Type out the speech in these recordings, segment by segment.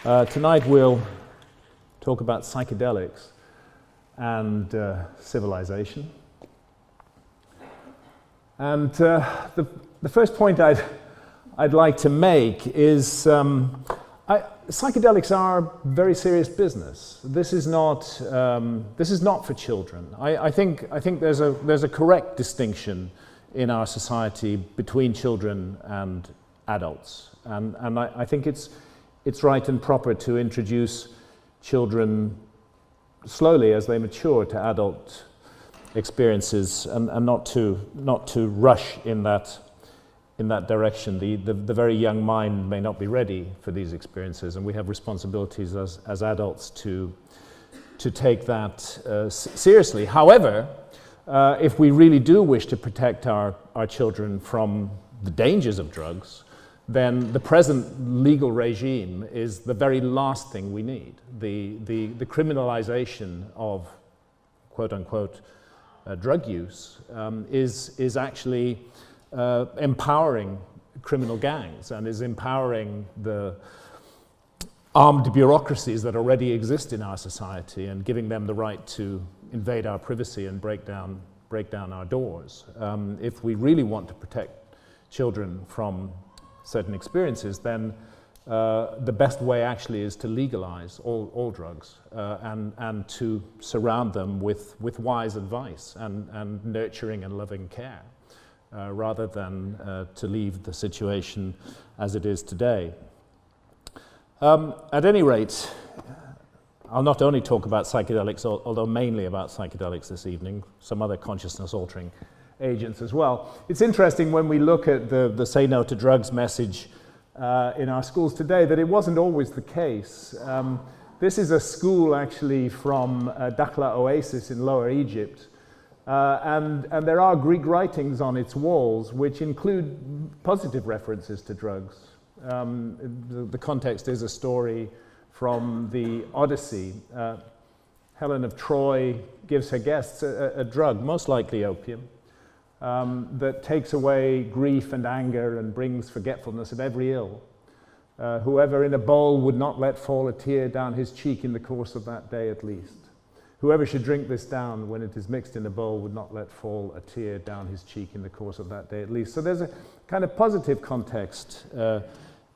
Tonight we'll talk about psychedelics and civilization. And the first point I'd like to make is psychedelics are very serious business. This is not for children. I think there's a correct distinction in our society between children and adults, and I think it's right and proper to introduce children slowly as they mature to adult experiences, and not to rush in that direction. The very young mind may not be ready for these experiences, and we have responsibilities as adults to take that seriously. However, if we really do wish to protect our children from the dangers of drugs, then the present legal regime is the very last thing we need. The criminalization of quote-unquote drug use is actually empowering criminal gangs and is empowering the armed bureaucracies that already exist in our society and giving them the right to invade our privacy and break down our doors. If we really want to protect children from certain experiences, then the best way actually is to legalize all drugs and to surround them with wise advice and nurturing and loving care, rather than to leave the situation as it is today. At any rate, I'll not only talk about psychedelics, although mainly about psychedelics this evening, some other consciousness-altering agents as well. It's interesting when we look at the Say No to Drugs message in our schools today that it wasn't always the case. This is a school actually from Dakhla Oasis in Lower Egypt, and there are Greek writings on its walls which include positive references to drugs. The context is a story from the Odyssey. Helen of Troy gives her guests a drug, most likely opium, that takes away grief and anger and brings forgetfulness of every ill. Whoever in a bowl would not let fall a tear down his cheek in the course of that day at least. Whoever should drink this down when it is mixed in a bowl would not let fall a tear down his cheek in the course of that day at least. So there's a kind of positive context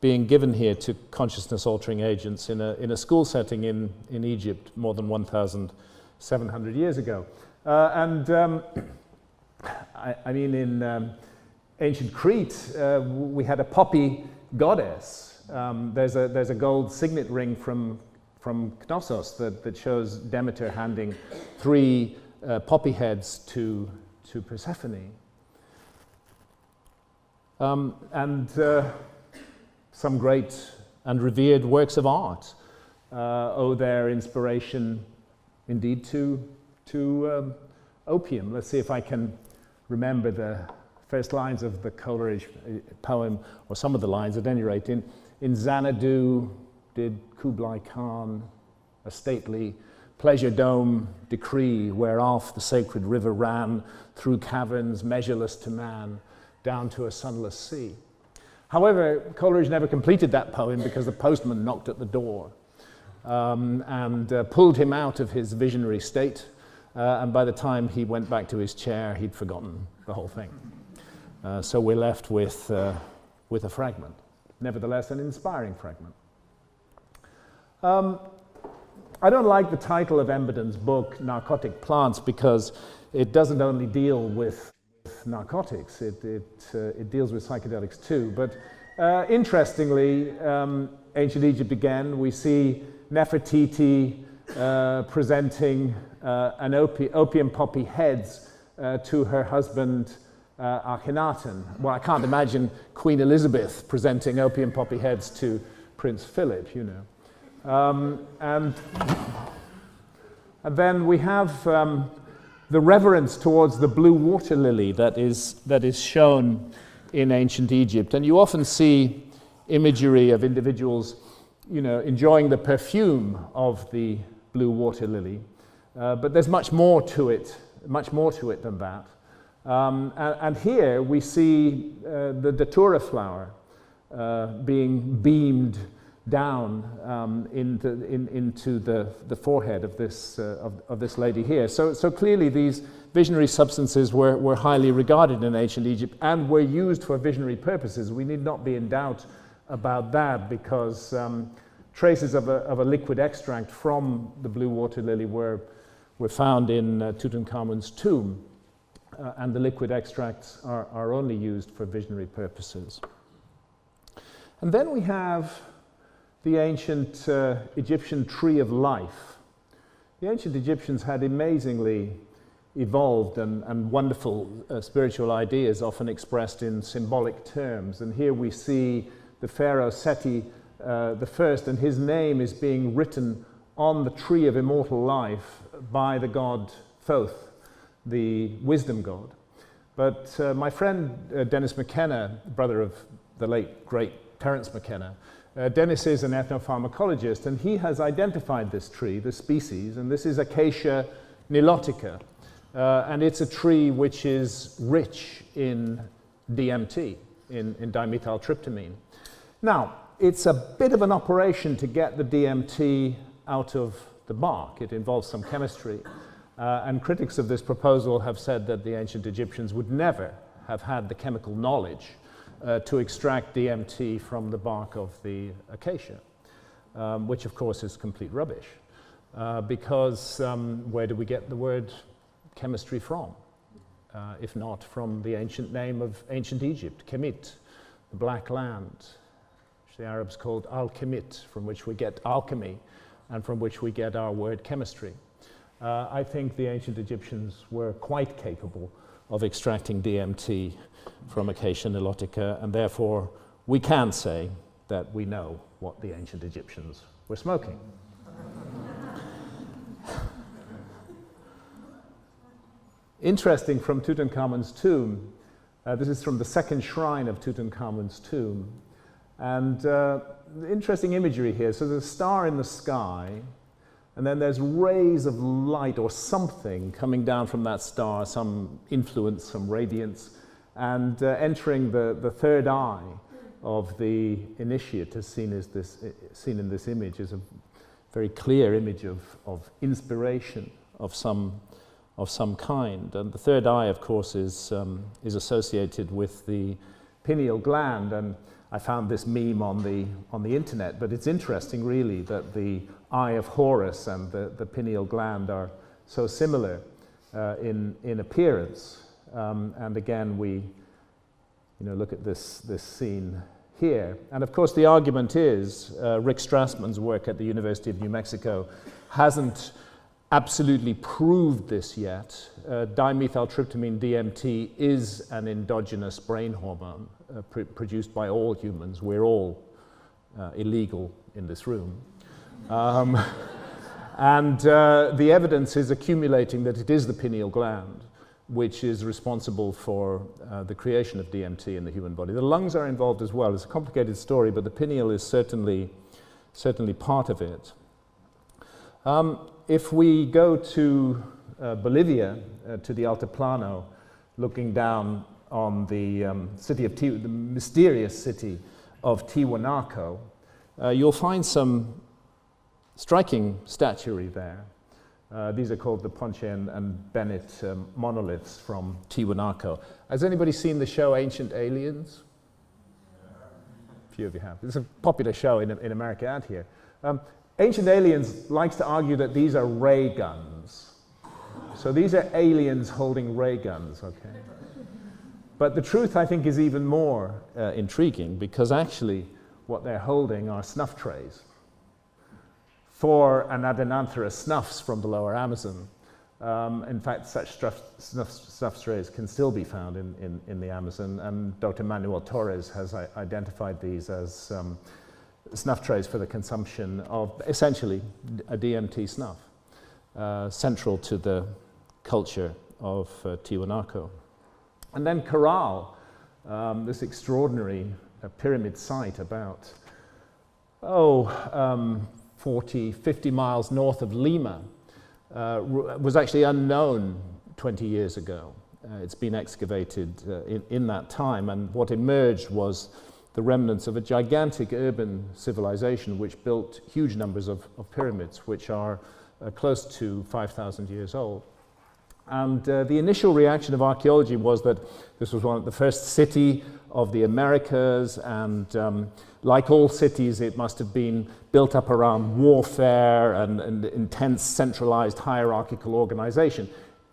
being given here to consciousness-altering agents in a school setting in Egypt more than 1,700 years ago. I mean, in ancient Crete, we had a poppy goddess. There's a gold signet ring from Knossos that shows Demeter handing 3 poppy heads to Persephone. Some great and revered works of art owe their inspiration indeed to opium. Let's see if I can remember the first lines of the Coleridge poem, or some of the lines at any rate. In Xanadu did Kublai Khan a stately pleasure dome decree, whereof the sacred river ran through caverns measureless to man, down to a sunless sea. However, Coleridge never completed that poem because the postman knocked at the door and pulled him out of his visionary state. And by the time he went back to his chair, he'd forgotten the whole thing. So we're left with a fragment, nevertheless an inspiring fragment. I don't like the title of Embedon's book, Narcotic Plants, because it doesn't only deal with narcotics, it deals with psychedelics too. But interestingly, ancient Egypt again, we see Nefertiti presenting an opium poppy heads to her husband Akhenaten. Well, I can't imagine Queen Elizabeth presenting opium poppy heads to Prince Philip, you know. And then we have the reverence towards the blue water lily that is shown in ancient Egypt. And you often see imagery of individuals, you know, enjoying the perfume of the blue water lily. But there's much more to it than that. And here we see the datura flower being beamed down into the forehead of this lady here. So clearly these visionary substances were highly regarded in ancient Egypt and were used for visionary purposes. We need not be in doubt about that, because traces of a liquid extract from the blue water lily were found in Tutankhamun's tomb, and the liquid extracts are only used for visionary purposes. And then we have the ancient Egyptian tree of life. The ancient Egyptians had amazingly evolved and wonderful spiritual ideas, often expressed in symbolic terms. And here we see the pharaoh Seti the first, and his name is being written on the tree of immortal life by the god Thoth, the wisdom god. But my friend Dennis McKenna, brother of the late great Terence McKenna, Dennis is an ethnopharmacologist, and he has identified this tree, the species, and this is Acacia nilotica. And it's a tree which is rich in DMT, in dimethyltryptamine. Now, it's a bit of an operation to get the DMT out of the bark. It involves some chemistry. And critics of this proposal have said that the ancient Egyptians would never have had the chemical knowledge to extract DMT from the bark of the acacia, which of course is complete rubbish, because where do we get the word chemistry from, if not from the ancient name of ancient Egypt, Kemet, the black land, which the Arabs called al-Kemet, from which we get alchemy and from which we get our word chemistry. I think the ancient Egyptians were quite capable of extracting DMT from Acacia nilotica, and therefore we can say that we know what the ancient Egyptians were smoking. Interesting, from Tutankhamun's tomb, this is from the second shrine of Tutankhamun's tomb, and interesting imagery here. So there's a star in the sky, and then there's rays of light or something coming down from that star, some influence, some radiance, and entering the third eye of the initiate, as seen in this image, is a very clear image of inspiration of some kind. And the third eye, of course, is associated with the pineal gland. And I found this meme on the internet, but it's interesting, really, that the eye of Horus and the pineal gland are so similar in appearance. And again, we look at this scene here. And of course, the argument is, Rick Strassman's work at the University of New Mexico hasn't absolutely proved this yet. Dimethyltryptamine, DMT, is an endogenous brain hormone produced by all humans. We're all illegal in this room. And the evidence is accumulating that it is the pineal gland which is responsible for the creation of DMT in the human body. The lungs are involved as well. It's a complicated story, but the pineal is certainly part of it. If we go to Bolivia, to the Altiplano, looking down on the the mysterious city of Tiwanaku, you'll find some striking statuary there. These are called the Ponce and Bennett monoliths from Tiwanaku. Has anybody seen the show Ancient Aliens? A few of you have. It's a popular show in America and here. Ancient Aliens likes to argue that these are ray guns. So these are aliens holding ray guns, okay? But the truth, I think, is even more intriguing, because actually what they're holding are snuff trays for Anadenanthera snuffs from the lower Amazon. In fact, such snuff trays can still be found in the Amazon, and Dr. Manuel Torres has identified these as snuff trays for the consumption of essentially a DMT snuff, central to the culture of Tiwanaku. And then Corral, this extraordinary pyramid site about 40, 50 miles north of Lima, was actually unknown 20 years ago. It's been excavated in that time, and what emerged was the remnants of a gigantic urban civilization which built huge numbers of pyramids, which are close to 5,000 years old. And the initial reaction of archaeology was that this was the first city of the Americas, and like all cities, it must have been built up around warfare and intense centralized hierarchical organization.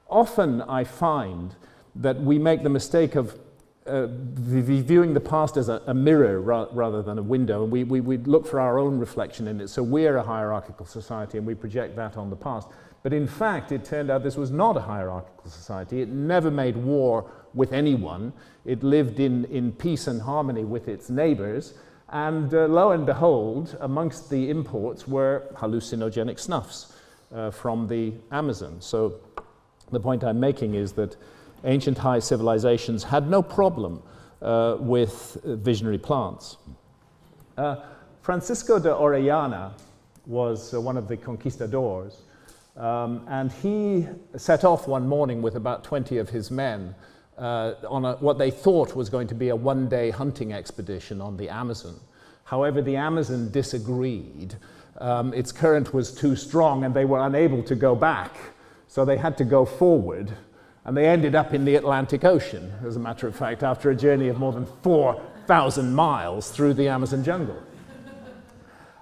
Often I find that we make the mistake of viewing the past as a mirror rather than a window, and we look for our own reflection in it. So we're a hierarchical society and we project that on the past. But in fact, it turned out this was not a hierarchical society. It never made war with anyone. It lived in peace and harmony with its neighbors. And lo and behold, amongst the imports were hallucinogenic snuffs from the Amazon. So the point I'm making is that ancient high civilizations had no problem with visionary plants. Francisco de Orellana was one of the conquistadors, and he set off one morning with about 20 of his men on what they thought was going to be a one-day hunting expedition on the Amazon. However, the Amazon disagreed. Its current was too strong and they were unable to go back, so they had to go forward. And they ended up in the Atlantic Ocean, as a matter of fact, after a journey of more than 4,000 miles through the Amazon jungle.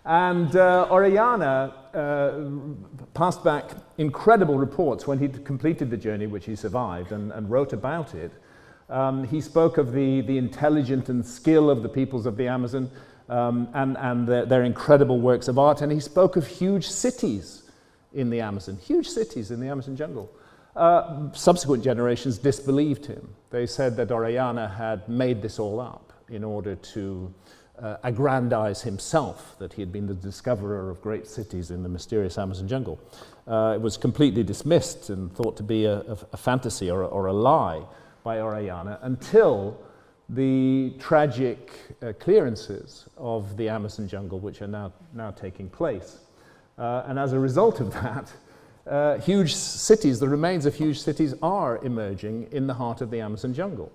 And Orellana passed back incredible reports when he'd completed the journey, which he survived, and wrote about it. He spoke of the intelligence and skill of the peoples of the Amazon and their incredible works of art, and he spoke of huge cities in the Amazon jungle. Subsequent generations disbelieved him. They said that Orellana had made this all up in order to aggrandize himself, that he had been the discoverer of great cities in the mysterious Amazon jungle. It was completely dismissed and thought to be a fantasy or a lie by Orellana until the tragic clearances of the Amazon jungle, which are now taking place. And as a result of that, huge cities, the remains of huge cities, are emerging in the heart of the Amazon jungle.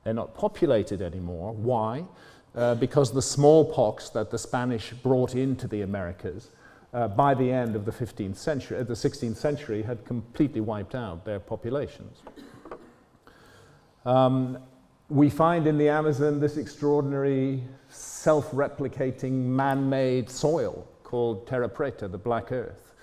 They're not populated anymore. Why? Because the smallpox that the Spanish brought into the Americas by the end of the 16th century had completely wiped out their populations. We find in the Amazon this extraordinary self-replicating man-made soil called terra preta, the black earth,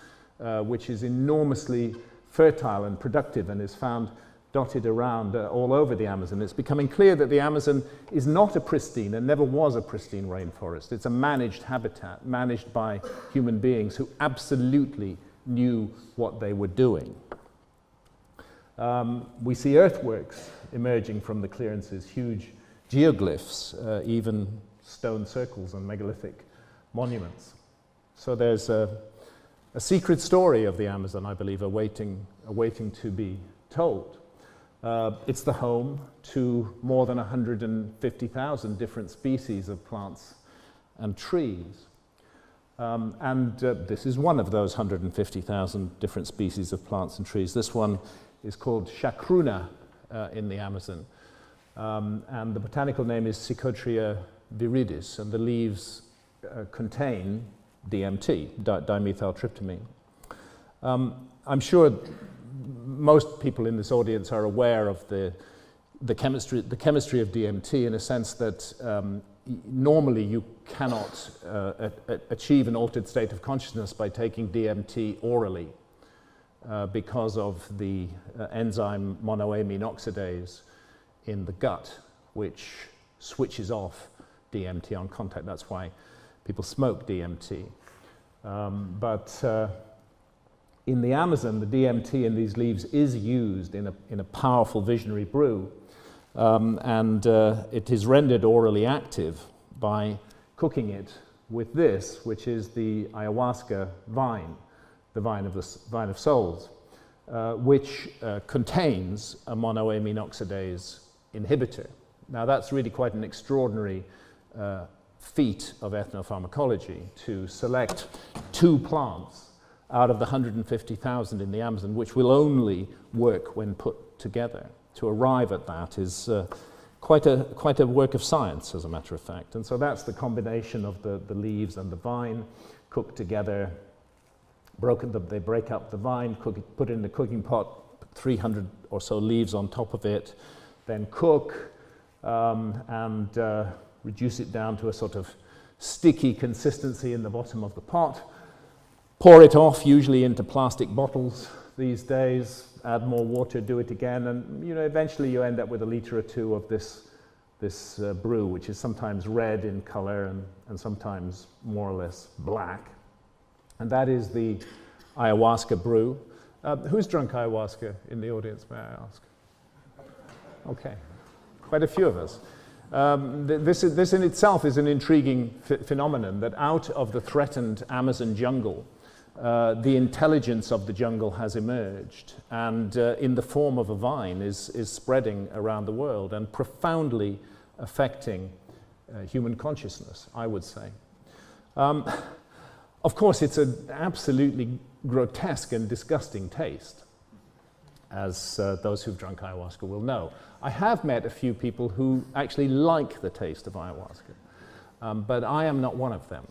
which is enormously fertile and productive and is found dotted around all over the Amazon. It's becoming clear that the Amazon is not a pristine and never was a pristine rainforest. It's a managed habitat, managed by human beings who absolutely knew what they were doing. We see earthworks emerging from the clearances, huge geoglyphs, even stone circles and megalithic monuments. So there's a secret story of the Amazon, I believe, awaiting to be told. It's the home to more than 150,000 different species of plants and trees. This is one of those 150,000 different species of plants and trees. This one is called chacruna in the Amazon. And the botanical name is Psychotria viridis, and the leaves contain DMT, dimethyltryptamine. I'm sure most people in this audience are aware of the chemistry of DMT, in a sense that normally you cannot achieve an altered state of consciousness by taking DMT orally because of the enzyme monoamine oxidase in the gut, which switches off DMT on contact. That's why people smoke DMT. In the Amazon, the DMT in these leaves is used in a powerful visionary brew, and it is rendered orally active by cooking it with this, which is the ayahuasca vine, the vine of souls, which contains a monoamine oxidase inhibitor. Now that's really quite an extraordinary feat of ethnopharmacology, to select two plants out of the 150,000 in the Amazon, which will only work when put together. To arrive at that is quite a work of science, as a matter of fact. And so that's the combination of the leaves and the vine cooked together. They break up the vine, put it in the cooking pot, 300 or so leaves on top of it, then cook and reduce it down to a sort of sticky consistency in the bottom of the pot. Pour it off, usually into plastic bottles these days, add more water, do it again, and eventually you end up with a litre or two of this brew, which is sometimes red in color and sometimes more or less black. And that is the ayahuasca brew. Who's drunk ayahuasca in the audience, may I ask? Okay, quite a few of us. This in itself is an intriguing phenomenon, that out of the threatened Amazon jungle, the intelligence of the jungle has emerged, and in the form of a vine is spreading around the world and profoundly affecting human consciousness, I would say. Of course, it's an absolutely grotesque and disgusting taste, as those who've drunk ayahuasca will know. I have met a few people who actually like the taste of ayahuasca, but I am not one of them.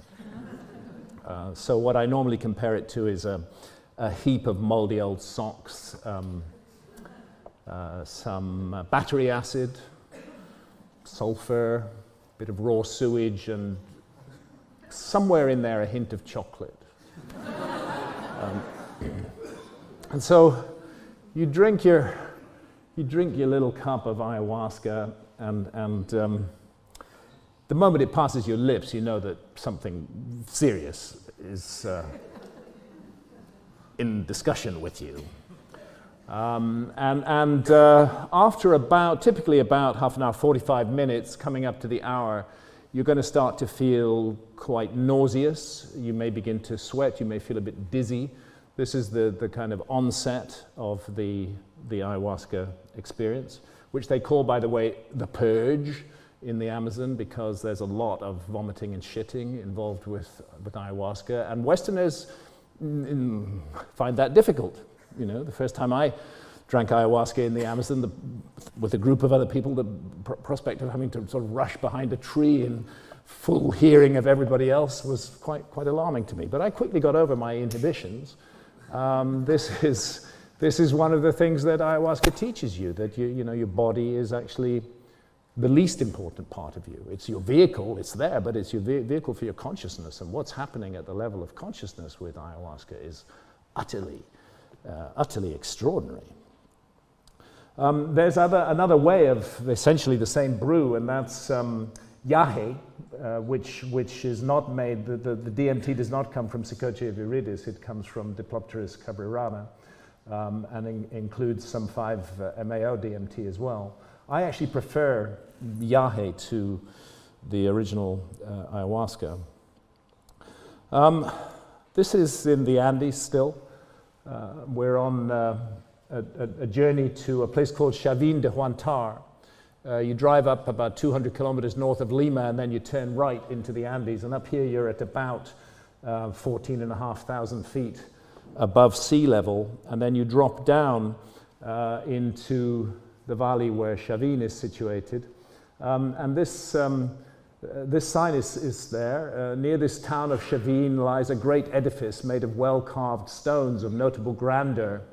So what I normally compare it to is a heap of moldy old socks, some battery acid, sulfur, a bit of raw sewage, and somewhere in there a hint of chocolate. And so you drink your little cup of ayahuasca, and the moment it passes your lips, you know that something serious is in discussion with you. After typically about half an hour, 45 minutes, coming up to the hour, you're going to start to feel quite nauseous. You may begin to sweat. You may feel a bit dizzy. This is the kind of onset of the ayahuasca experience, which they call, by the way, the purge in the Amazon, because there's a lot of vomiting and shitting involved with ayahuasca, and Westerners find that difficult. The first time I drank ayahuasca in the Amazon with a group of other people, the prospect of having to sort of rush behind a tree in full hearing of everybody else was quite alarming to me. But I quickly got over my inhibitions. This is one of the things that ayahuasca teaches you, that your body is actually the least important part of you. It's your vehicle, it's there, but it's your vehicle for your consciousness, and what's happening at the level of consciousness with ayahuasca is utterly extraordinary. There's another way of essentially the same brew, and that's yahe, which is not made, the DMT does not come from Psychotria viridis, it comes from Diplopteris cabrirana, and includes some 5-MeO DMT as well. I actually prefer yahe to the original ayahuasca. This is in the Andes still. We're on a journey to a place called Chavín de Huántar. You drive up about 200 kilometers north of Lima, and then you turn right into the Andes, and up here you're at about 14,500 feet above sea level, and then you drop down into the valley where Chavín is situated. And this sign is there. Near this town of Chavín lies a great edifice made of well-carved stones of notable grandeur.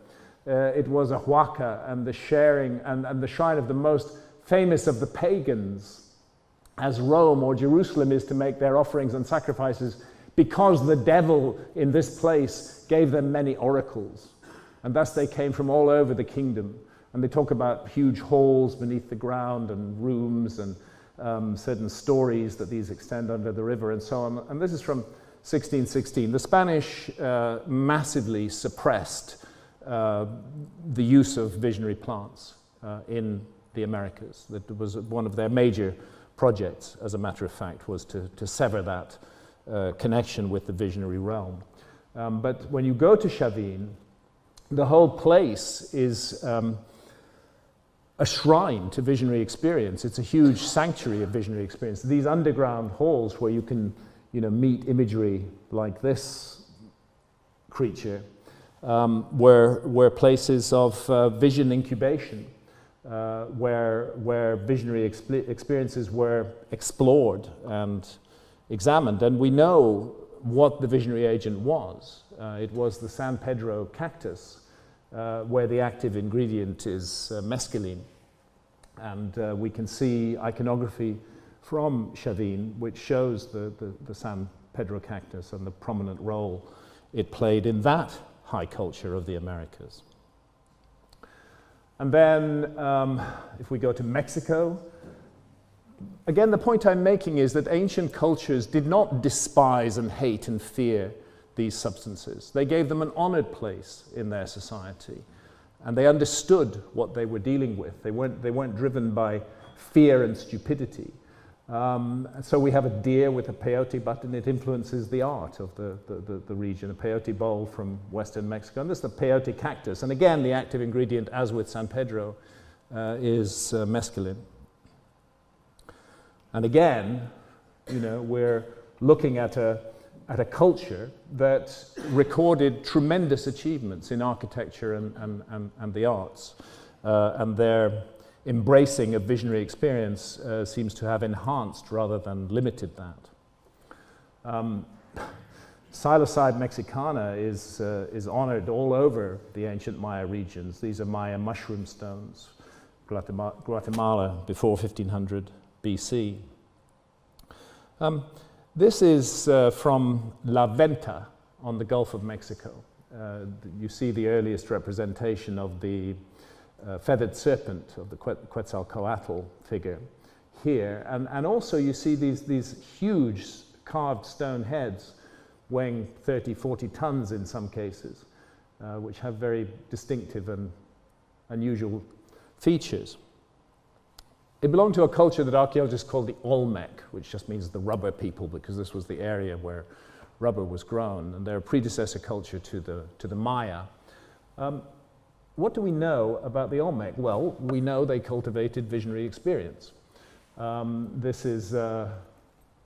It was a huaca and the sharing and the shrine of the most famous of the pagans, as Rome or Jerusalem is to make their offerings and sacrifices, because the devil in this place gave them many oracles. And thus they came from all over the kingdom. And they talk about huge halls beneath the ground and rooms and certain stories that these extend under the river and so on. And this is from 1616. The Spanish massively suppressed the use of visionary plants in the Americas. That was one of their major projects, as a matter of fact, was to sever that connection with the visionary realm. But when you go to Chavín, the whole place is a shrine to visionary experience. It's a huge sanctuary of visionary experience. These underground halls where you can, meet imagery like this creature were places of vision incubation. where visionary experiences were explored and examined. And we know what the visionary agent was. It was the San Pedro cactus, where the active ingredient is mescaline. And we can see iconography from Chavin, which shows the San Pedro cactus and the prominent role it played in that high culture of the Americas. And then, if we go to Mexico, again, the point I'm making is that ancient cultures did not despise and hate and fear these substances. They gave them an honored place in their society, and they understood what they were dealing with. They weren't driven by fear and stupidity. So we have a deer with a peyote button. It influences the art of the region. A peyote bowl from western Mexico. And this is the peyote cactus. And again, the active ingredient, as with San Pedro, is mescaline. And again, you know, we're looking at a culture that recorded tremendous achievements in architecture and the arts. And their embracing of visionary experience seems to have enhanced rather than limited that. Psilocybe mexicana is honored all over the ancient Maya regions. These are Maya mushroom stones, Guatemala before 1500 BC. This is from La Venta on the Gulf of Mexico. You see the earliest representation of the feathered serpent of the Quetzalcoatl figure here. And also you see these huge carved stone heads weighing 30, 40 tons in some cases, which have very distinctive and unusual features. It belonged to a culture that archaeologists call the Olmec, which just means the rubber people, because this was the area where rubber was grown, and they're a predecessor culture to the Maya. What do we know about the Olmec? Well, we know they cultivated visionary experience. This is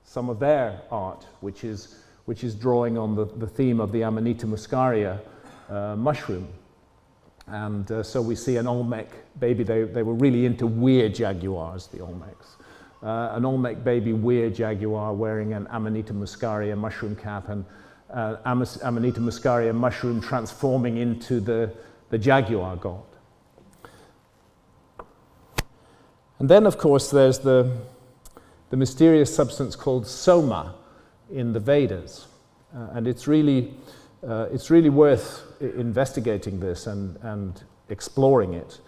some of their art, which is drawing on the theme of the Amanita muscaria mushroom. And so we see an Olmec baby. They were really into weird jaguars, the Olmecs. An Olmec baby weird jaguar wearing an Amanita muscaria mushroom cap, and Amanita muscaria mushroom transforming into the jaguar god. And then, of course, there's the mysterious substance called soma in the Vedas. And it's really worth investigating this and exploring it.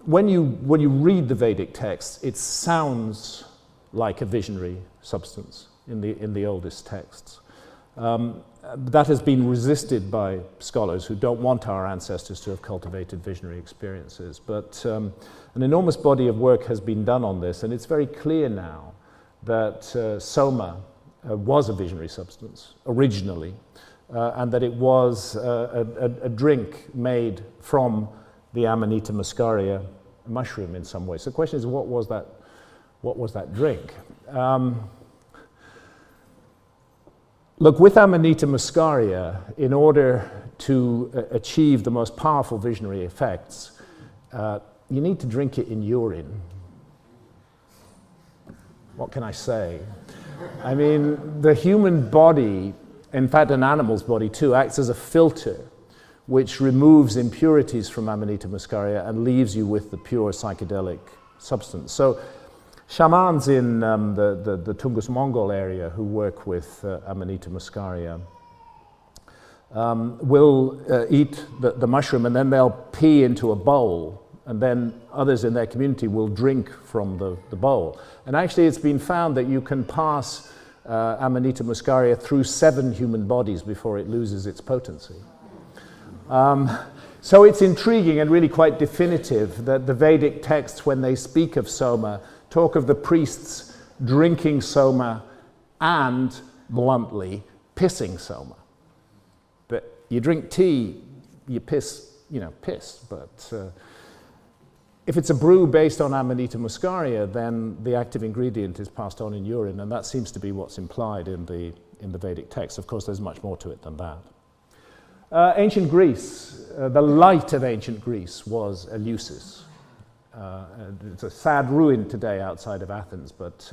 When you read the Vedic texts, it sounds like a visionary substance in the oldest texts. That has been resisted by scholars who don't want our ancestors to have cultivated visionary experiences. But an enormous body of work has been done on this, and it's very clear now that soma was a visionary substance originally, and that it was a drink made from the Amanita muscaria mushroom in some way. So the question is, what was that drink? Look, with Amanita muscaria, in order to achieve the most powerful visionary effects, you need to drink it in urine. What can I say? I mean, the human body, in fact an animal's body too, acts as a filter which removes impurities from Amanita muscaria and leaves you with the pure psychedelic substance. So shamans in the Tungus Mongol area who work with Amanita muscaria will eat the mushroom, and then they'll pee into a bowl, and then others in their community will drink from the bowl. And actually it's been found that you can pass Amanita muscaria through 7 human bodies before it loses its potency. So it's intriguing and really quite definitive that the Vedic texts, when they speak of soma, talk of the priests drinking soma and, bluntly, pissing soma. But you drink tea, you piss, but if it's a brew based on Amanita muscaria, then the active ingredient is passed on in urine, and that seems to be what's implied in the Vedic text. Of course, there's much more to it than that. Ancient Greece, the light of ancient Greece was Eleusis. It's a sad ruin today outside of Athens, but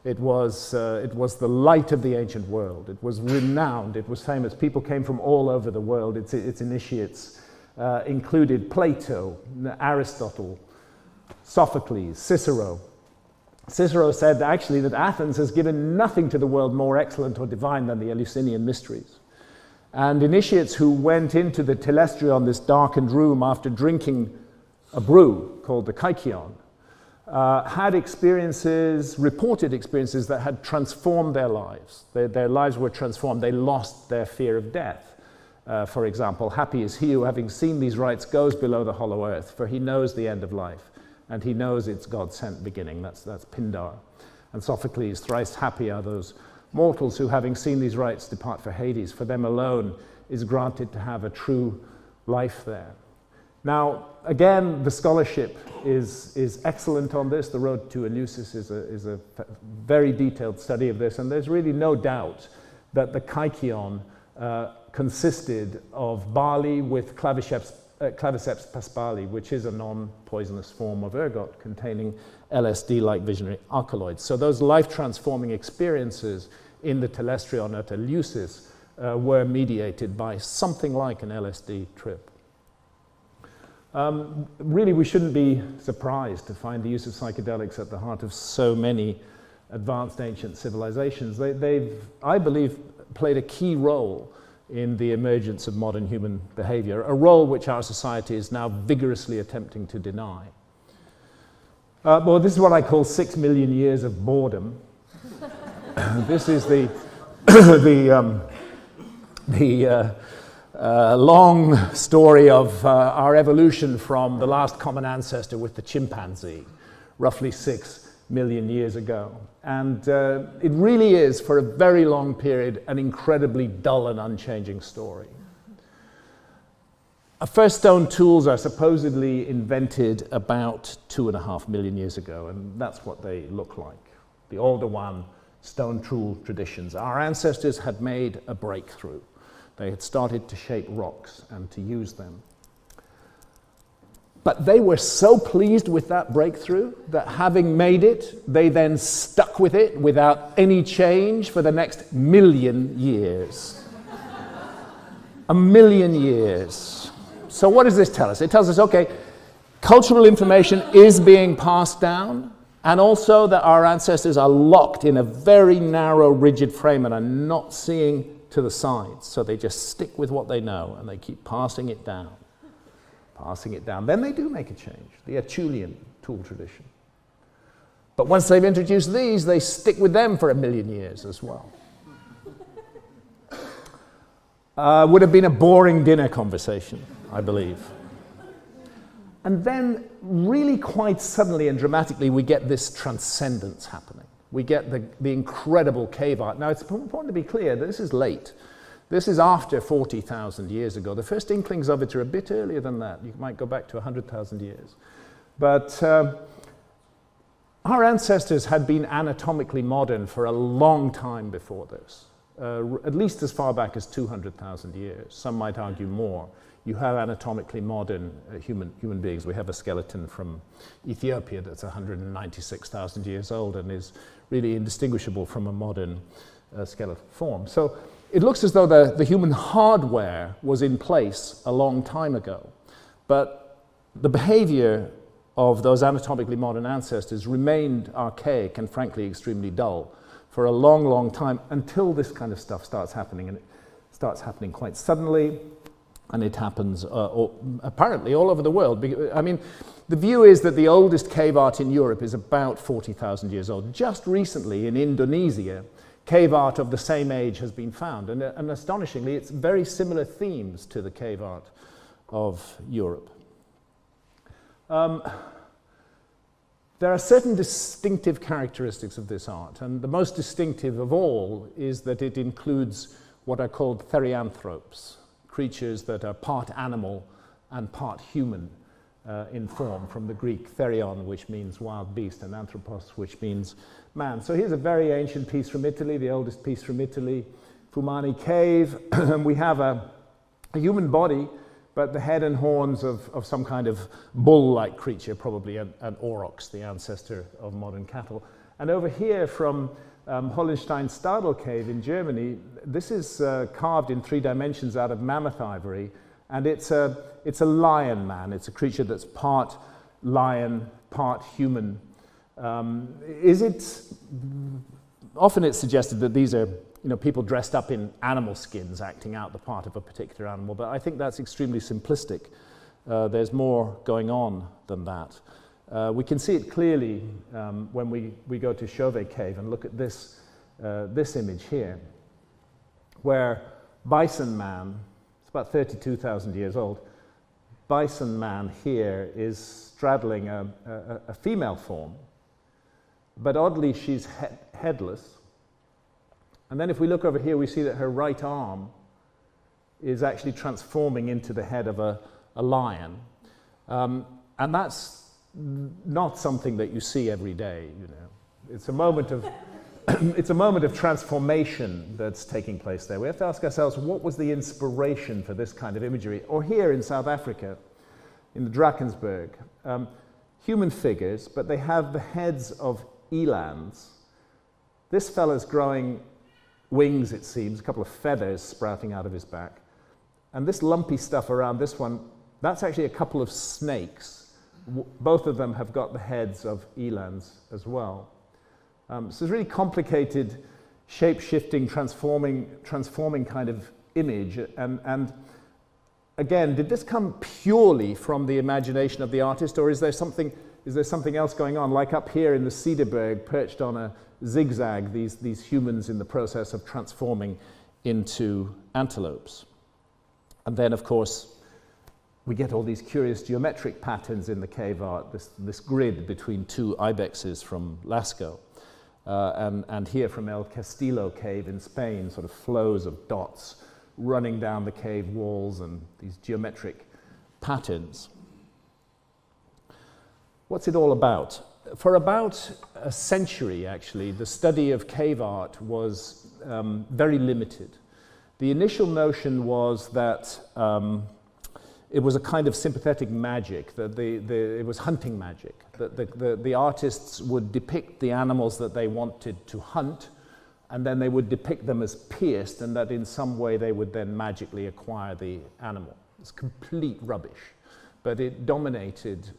it was the light of the ancient world. It was renowned, it was famous. People came from all over the world. Its initiates included Plato, Aristotle, Sophocles, Cicero. Cicero said actually that Athens has given nothing to the world more excellent or divine than the Eleusinian mysteries. And initiates who went into the telestrion, this darkened room, after drinking a brew called the kykion, had experiences, reported experiences that had transformed their lives. Their lives were transformed. They lost their fear of death. For example, happy is he who, having seen these rites, goes below the hollow earth, for he knows the end of life, and he knows its God-sent beginning. That's Pindar. And Sophocles, thrice happy are those mortals who, having seen these rites, depart for Hades. For them alone is granted to have a true life there. Now, again, the scholarship is excellent on this. The Road to Eleusis is a very detailed study of this, and there's really no doubt that the kykion consisted of barley with claviceps paspali, which is a non-poisonous form of ergot containing LSD-like visionary alkaloids. So those life-transforming experiences in the telestrion at Eleusis were mediated by something like an LSD trip. Really, we shouldn't be surprised to find the use of psychedelics at the heart of so many advanced ancient civilizations. They've, I believe, played a key role in the emergence of modern human behavior, a role which our society is now vigorously attempting to deny. Well, this is what I call 6 million years of boredom. This is the long story of our evolution from the last common ancestor with the chimpanzee, roughly 6 million years ago. And it really is, for a very long period, an incredibly dull and unchanging story. Our first stone tools are supposedly invented about 2.5 million years ago, and that's what they look like. The older one, stone tool traditions. Our ancestors had made a breakthrough. They had started to shape rocks and to use them. But they were so pleased with that breakthrough that, having made it, they then stuck with it without any change for the next 1,000,000 years. 1,000,000 years. So what does this tell us? It tells us, okay, cultural information is being passed down, and also that our ancestors are locked in a very narrow, rigid frame and are not seeing to the sides. So they just stick with what they know and they keep passing it down. Passing it down. Then they do make a change, the Acheulean tool tradition. But once they've introduced these, they stick with them for 1,000,000 years as well. Would have been a boring dinner conversation, I believe. And then, really quite suddenly and dramatically, we get this transcendence happening. We get the incredible cave art. Now, it's important to be clear that this is late. This is after 40,000 years ago. The first inklings of it are a bit earlier than that. You might go back to 100,000 years. But our ancestors had been anatomically modern for a long time before this, at least as far back as 200,000 years. Some might argue more. You have anatomically modern human beings. We have a skeleton from Ethiopia that's 196,000 years old and is really indistinguishable from a modern skeletal form. So it looks as though the human hardware was in place a long time ago, but the behavior of those anatomically modern ancestors remained archaic and frankly extremely dull for a long, long time until this kind of stuff starts happening, and it starts happening quite suddenly, and it happens apparently all over the world. I mean, the view is that the oldest cave art in Europe is about 40,000 years old. Just recently in Indonesia, cave art of the same age has been found, and astonishingly, it's very similar themes to the cave art of Europe. There are certain distinctive characteristics of this art, and the most distinctive of all is that it includes what are called therianthropes, creatures that are part animal and part human in form, from the Greek therion, which means wild beast, and anthropos, which means man. So here's a very ancient piece from Italy, the oldest piece from Italy, Fumani Cave. We have a human body but the head and horns of some kind of bull-like creature, probably an aurochs, the ancestor of modern cattle. And over here from Hollenstein-Stadel cave in Germany, this is carved in 3 dimensions out of mammoth ivory, and it's a lion man. It's a creature that's part lion, part human. Often it's suggested that these are people dressed up in animal skins acting out the part of a particular animal, but I think that's extremely simplistic. There's more going on than that. We can see it clearly when we go to Chauvet Cave and look at this image here, where Bison Man, it's about 32,000 years old, Bison Man here is straddling a female form, but oddly she's headless. And then if we look over here, we see that her right arm is actually transforming into the head of a lion. And that's not something that you see every day, It's a moment of it's a moment of transformation that's taking place there. We have to ask ourselves, what was the inspiration for this kind of imagery? Or here in South Africa, in the Drakensberg, human figures, but they have the heads of elands. This fella's growing wings, it seems, a couple of feathers sprouting out of his back. And this lumpy stuff around this one, that's actually a couple of snakes. Both of them have got the heads of elands as well. So it's a really complicated, shape-shifting, transforming kind of image. And again, did this come purely from the imagination of the artist, or is there something else going on? Like up here in the Cederberg, perched on a zigzag, these humans in the process of transforming into antelopes. And then, of course, we get all these curious geometric patterns in the cave art, this grid between 2 ibexes from Lascaux, and here from El Castillo cave in Spain, sort of flows of dots running down the cave walls and these geometric patterns. What's it all about? For about a century, actually, the study of cave art was very limited. The initial notion was that it was a kind of sympathetic magic, that it was hunting magic, that the artists would depict the animals that they wanted to hunt, and then they would depict them as pierced, and that in some way they would then magically acquire the animal. It's complete rubbish. But it dominated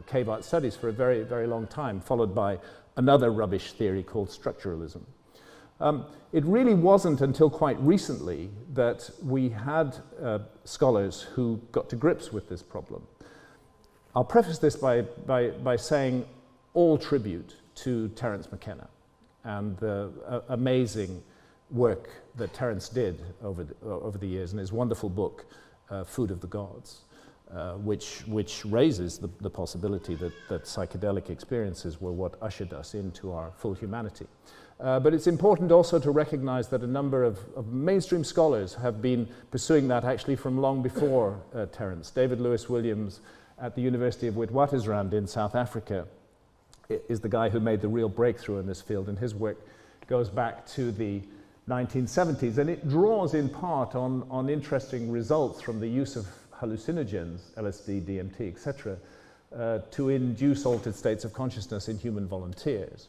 cave art studies for a very, very long time, followed by another rubbish theory called structuralism. It really wasn't until quite recently that we had scholars who got to grips with this problem. I'll preface this by saying all tribute to Terence McKenna and the amazing work that Terence did over the years in his wonderful book, Food of the Gods. Which raises the possibility that psychedelic experiences were what ushered us into our full humanity. But it's important also to recognize that a number of mainstream scholars have been pursuing that actually from long before Terence. David Lewis Williams at the University of Witwatersrand in South Africa is the guy who made the real breakthrough in this field, and his work goes back to the 1970s, and it draws in part on interesting results from the use of hallucinogens, LSD, DMT, etc., to induce altered states of consciousness in human volunteers.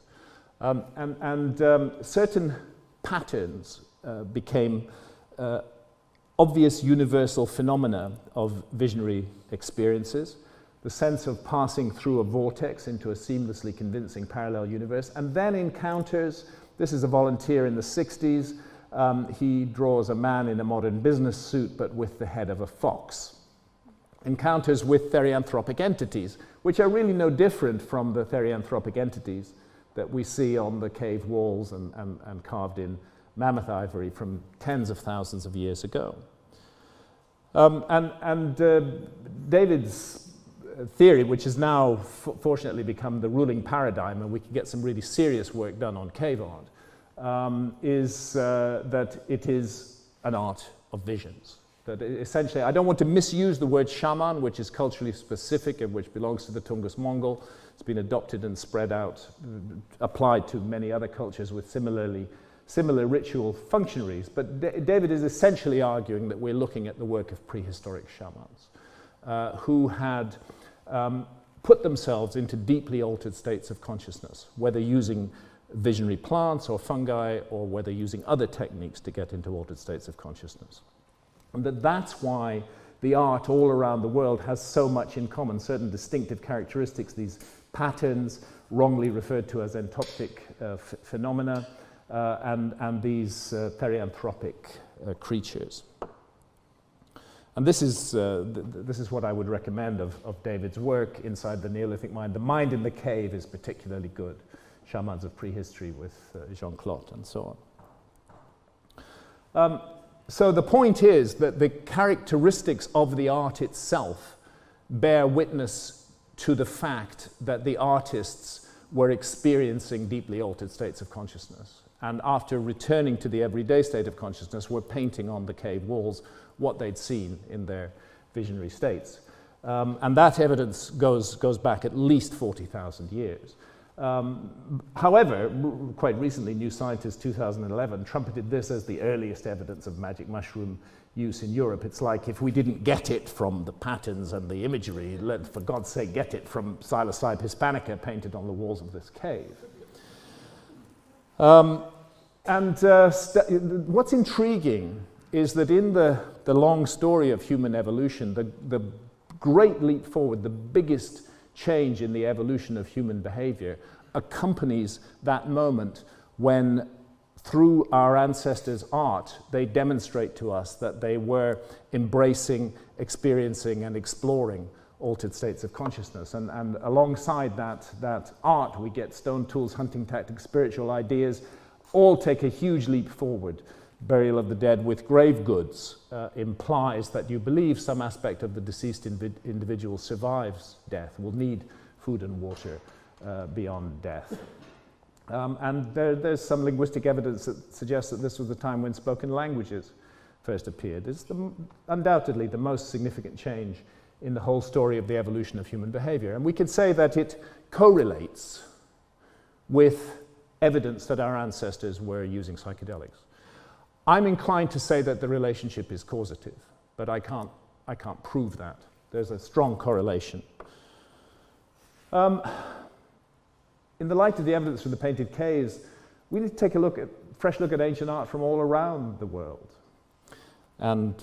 Certain patterns became obvious universal phenomena of visionary experiences, the sense of passing through a vortex into a seamlessly convincing parallel universe, and then encounters. This is a volunteer in the 60s. He draws a man in a modern business suit, but with the head of a fox. Encounters with therianthropic entities, which are really no different from the therianthropic entities that we see on the cave walls and carved in mammoth ivory from tens of thousands of years ago. David's theory, which has now fortunately become the ruling paradigm, and we can get some really serious work done on cave art, is that it is an art of visions. That essentially, I don't want to misuse the word shaman, which is culturally specific and which belongs to the Tungus Mongol. It's been adopted and spread out, applied to many other cultures with similarly similar ritual functionaries. But David is essentially arguing that we're looking at the work of prehistoric shamans who had put themselves into deeply altered states of consciousness, whether using visionary plants or fungi, or whether using other techniques to get into altered states of consciousness. And that's why the art all around the world has so much in common, certain distinctive characteristics, these patterns, wrongly referred to as entoptic phenomena, and these therianthropic creatures. And this is what I would recommend of David's work inside the Neolithic mind. The Mind in the Cave is particularly good. Shamans of Prehistory with Jean-Claude and so on. So the point is that the characteristics of the art itself bear witness to the fact that the artists were experiencing deeply altered states of consciousness. And after returning to the everyday state of consciousness, were painting on the cave walls what they'd seen in their visionary states. And that evidence goes back at least 40,000 years. However, quite recently, New Scientist 2011 trumpeted this as the earliest evidence of magic mushroom use in Europe. It's like, if we didn't get it from the patterns and the imagery, let's, for God's sake, get it from Psilocybe hispanica painted on the walls of this cave. What's intriguing is that in the long story of human evolution, the great leap forward, the biggest change in the evolution of human behavior, accompanies that moment when, through our ancestors' art, they demonstrate to us that they were embracing, experiencing, and exploring altered states of consciousness. And alongside that art, we get stone tools, hunting tactics, spiritual ideas, all take a huge leap forward. Burial of the dead with grave goods implies that you believe some aspect of the deceased individual survives death, will need food and water beyond death. And there's some linguistic evidence that suggests that this was the time when spoken languages first appeared. It's undoubtedly the most significant change in the whole story of the evolution of human behavior. And we can say that it correlates with evidence that our ancestors were using psychedelics. I'm inclined to say that the relationship is causative, but I can't prove that. There's a strong correlation. In the light of the evidence from the painted caves, we need to take a fresh look at ancient art from all around the world, and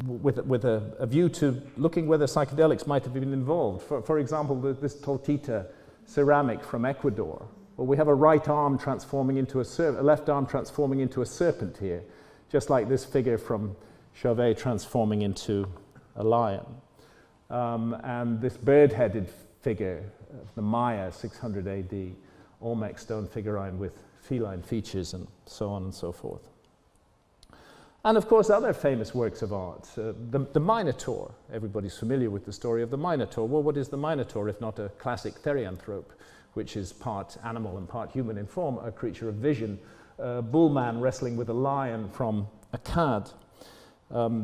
with a view to looking whether psychedelics might have been involved. For example, this Toltita ceramic from Ecuador. Well, we have a right arm transforming into a left arm transforming into a serpent here, just like this figure from Chauvet transforming into a lion. And this bird-headed figure of the Maya, 600 AD, Olmec stone figurine with feline features and so on and so forth. And of course, other famous works of art. The Minotaur. Everybody's familiar with the story of the Minotaur. Well, what is the Minotaur if not a classic therianthrope, which is part animal and part human in form, a creature of vision, a bullman wrestling with a lion from Akkad.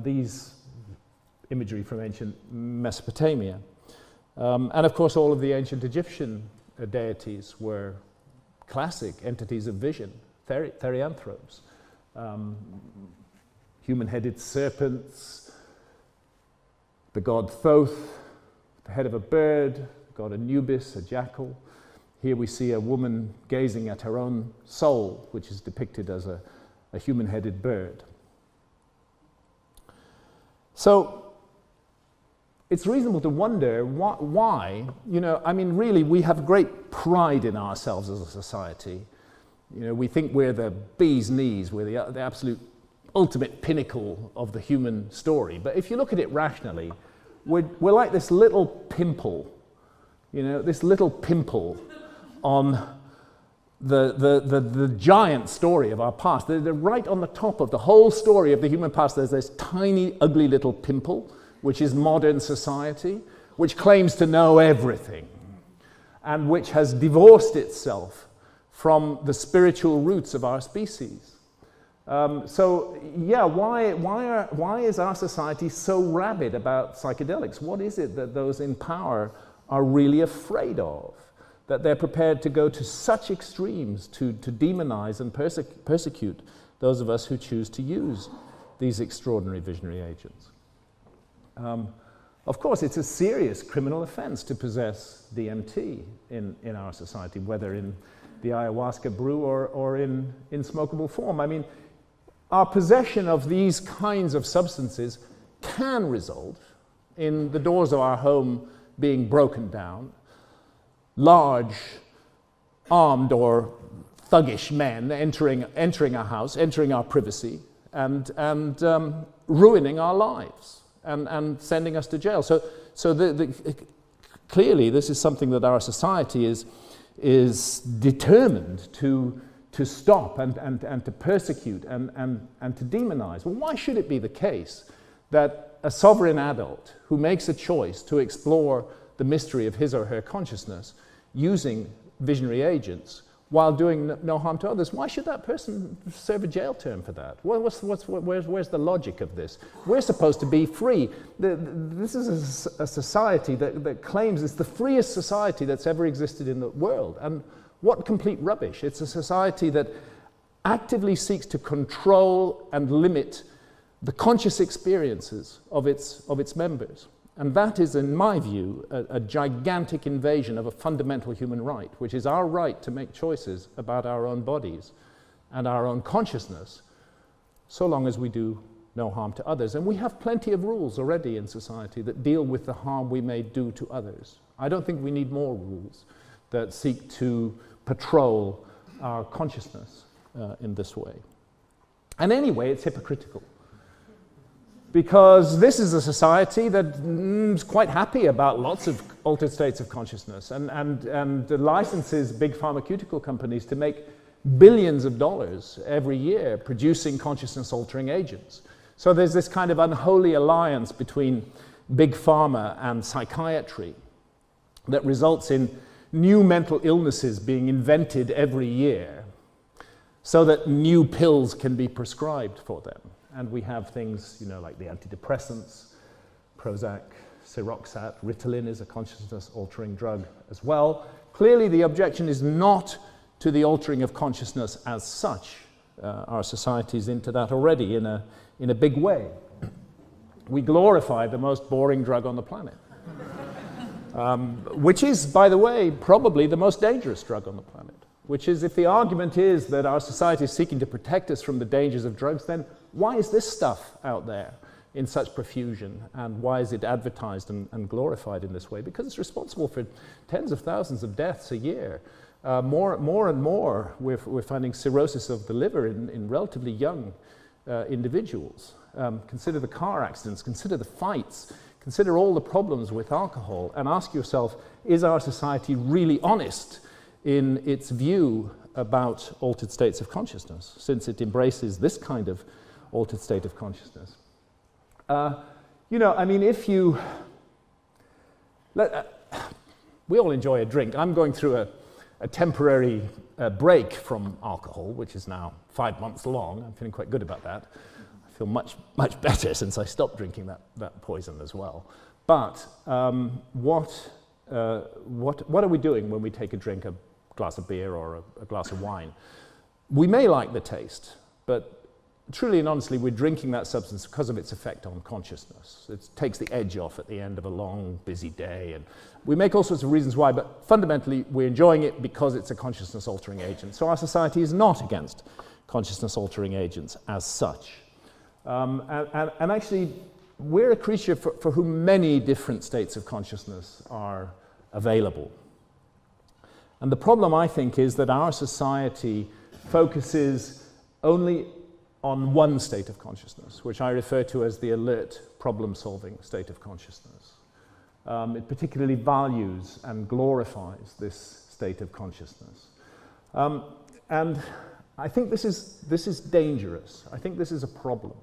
These imagery from ancient Mesopotamia. And of course, all of the ancient Egyptian deities were classic entities of vision, therianthropes. Human-headed serpents, the god Thoth, the head of a bird, the god Anubis, a jackal. Here we see a woman gazing at her own soul, which is depicted as a human-headed bird. So it's reasonable to wonder why, really we have great pride in ourselves as a society. We think we're the bee's knees, we're the absolute ultimate pinnacle of the human story. But if you look at it rationally, we're like this little pimple, this little pimple on the giant story of our past. They're right on the top of the whole story of the human past. There's this tiny, ugly little pimple, which is modern society, which claims to know everything, and which has divorced itself from the spiritual roots of our species. Why is our society so rabid about psychedelics? What is it that those in power are really afraid of? that they're prepared to go to such extremes to demonize and persecute those of us who choose to use these extraordinary visionary agents. Of course, it's a serious criminal offense to possess DMT in our society, whether in the ayahuasca brew or in smokable form. I mean, our possession of these kinds of substances can result in the doors of our home being broken down, large, armed or thuggish men entering our house, entering our privacy, and ruining our lives and sending us to jail. So clearly, this is something that our society is determined to stop and to persecute and to demonize. Well, why should it be the case that a sovereign adult who makes a choice to explore the mystery of his or her consciousness using visionary agents while doing no harm to others, why should that person serve a jail term for that? Where's the logic of this? We're supposed to be free. This is a society that claims it's the freest society that's ever existed in the world. And what complete rubbish. It's a society that actively seeks to control and limit the conscious experiences of its members. And that is, in my view, a gigantic invasion of a fundamental human right, which is our right to make choices about our own bodies and our own consciousness, so long as we do no harm to others. And we have plenty of rules already in society that deal with the harm we may do to others. I don't think we need more rules that seek to patrol our consciousness in this way. And anyway, it's hypocritical, because this is a society that is quite happy about lots of altered states of consciousness and licenses big pharmaceutical companies to make billions of dollars every year producing consciousness-altering agents. So there's this kind of unholy alliance between big pharma and psychiatry that results in new mental illnesses being invented every year so that new pills can be prescribed for them. And we have things, like the antidepressants, Prozac, Seroxat, Ritalin is a consciousness-altering drug as well. Clearly, the objection is not to the altering of consciousness as such. Our society is into that already in a big way. We glorify the most boring drug on the planet, which is, by the way, probably the most dangerous drug on the planet. Which is, if the argument is that our society is seeking to protect us from the dangers of drugs, then why is this stuff out there in such profusion? And why is it advertised and glorified in this way? Because it's responsible for tens of thousands of deaths a year. More and more, we're finding cirrhosis of the liver in relatively young individuals. Consider the car accidents, consider the fights, consider all the problems with alcohol, and ask yourself, is our society really honest in its view about altered states of consciousness, since it embraces this kind of altered state of consciousness? If you... we all enjoy a drink. I'm going through a temporary break from alcohol, which is now 5 months long. I'm feeling quite good about that. I feel much better since I stopped drinking that poison as well. But what are we doing when we take a drink, a glass of beer or a glass of wine? We may like the taste, but truly and honestly, we're drinking that substance because of its effect on consciousness. It takes the edge off at the end of a long, busy day, and we make all sorts of reasons why, but fundamentally, we're enjoying it because it's a consciousness-altering agent. So our society is not against consciousness-altering agents as such. And actually, we're a creature for whom many different states of consciousness are available. And the problem, I think, is that our society focuses only on one state of consciousness, which I refer to as the alert, problem-solving state of consciousness. It particularly values and glorifies this state of consciousness. And I think this is dangerous. I think this is a problem.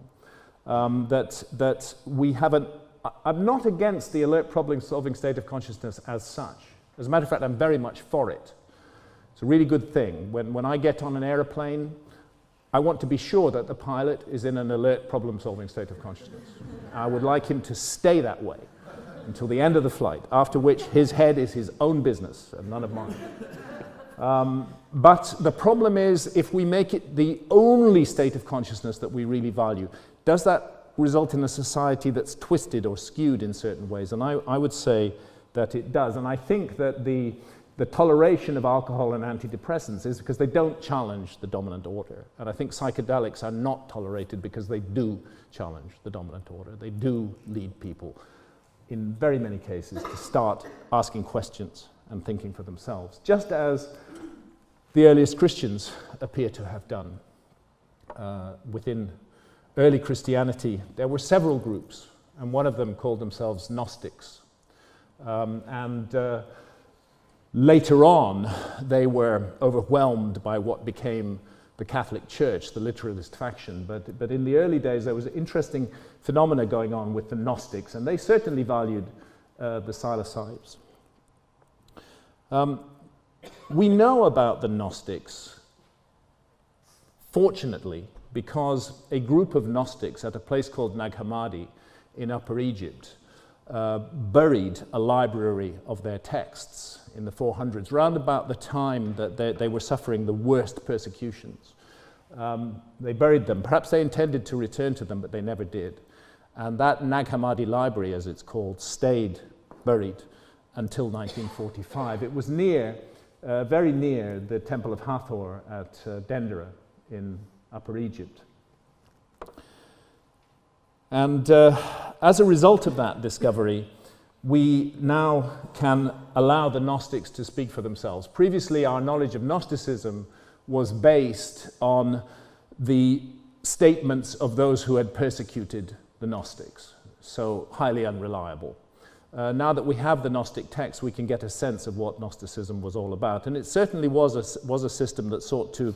That we haven't... I'm not against the alert, problem-solving state of consciousness as such. As a matter of fact, I'm very much for it. It's a really good thing. When I get on an aeroplane, I want to be sure that the pilot is in an alert, problem-solving state of consciousness. I would like him to stay that way. until the end of the flight, after which his head is his own business and none of mine. But the problem is, if we make it the only state of consciousness that we really value, does that result in a society that's twisted or skewed in certain ways? And I would say that it does. And I think that the toleration of alcohol and antidepressants is because they don't challenge the dominant order. And I think psychedelics are not tolerated because they do challenge the dominant order. They do lead people, in very many cases, to start asking questions and thinking for themselves, just as the earliest Christians appear to have done. Within early Christianity, there were several groups, and one of them called themselves Gnostics. Later on, they were overwhelmed by what became the Catholic Church, the literalist faction. But in the early days, there was an interesting phenomena going on with the Gnostics, and they certainly valued the psilocybes. We know about the Gnostics, fortunately, because a group of Gnostics at a place called Nag Hammadi in Upper Egypt buried a library of their texts in the 400s, round about the time that they were suffering the worst persecutions. They buried them. Perhaps they intended to return to them, but they never did. And that Nag Hammadi library, as it's called, stayed buried until 1945. It was near, very near the Temple of Hathor at Dendera in Upper Egypt. And as a result of that discovery, we now can allow the Gnostics to speak for themselves. Previously, our knowledge of Gnosticism was based on the statements of those who had persecuted the Gnostics, so highly unreliable. Now that we have the Gnostic text, we can get a sense of what Gnosticism was all about. And it certainly was a system that sought to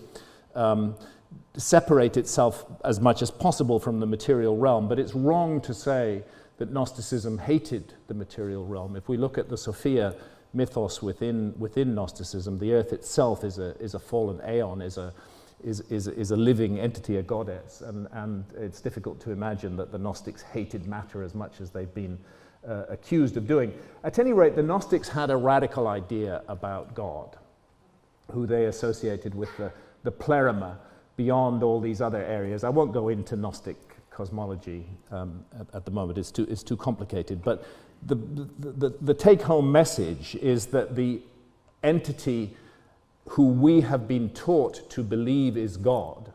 separate itself as much as possible from the material realm, but it's wrong to say that Gnosticism hated the material realm. If we look at the Sophia mythos within Gnosticism, the earth itself is a fallen aeon, is a living entity, a goddess, and it's difficult to imagine that the Gnostics hated matter as much as they've been accused of doing. At any rate, the Gnostics had a radical idea about God, who they associated with the pleroma beyond all these other areas. I won't go into Gnostic cosmology at the moment, it's too complicated, but the take-home message is that the entity who we have been taught to believe is God,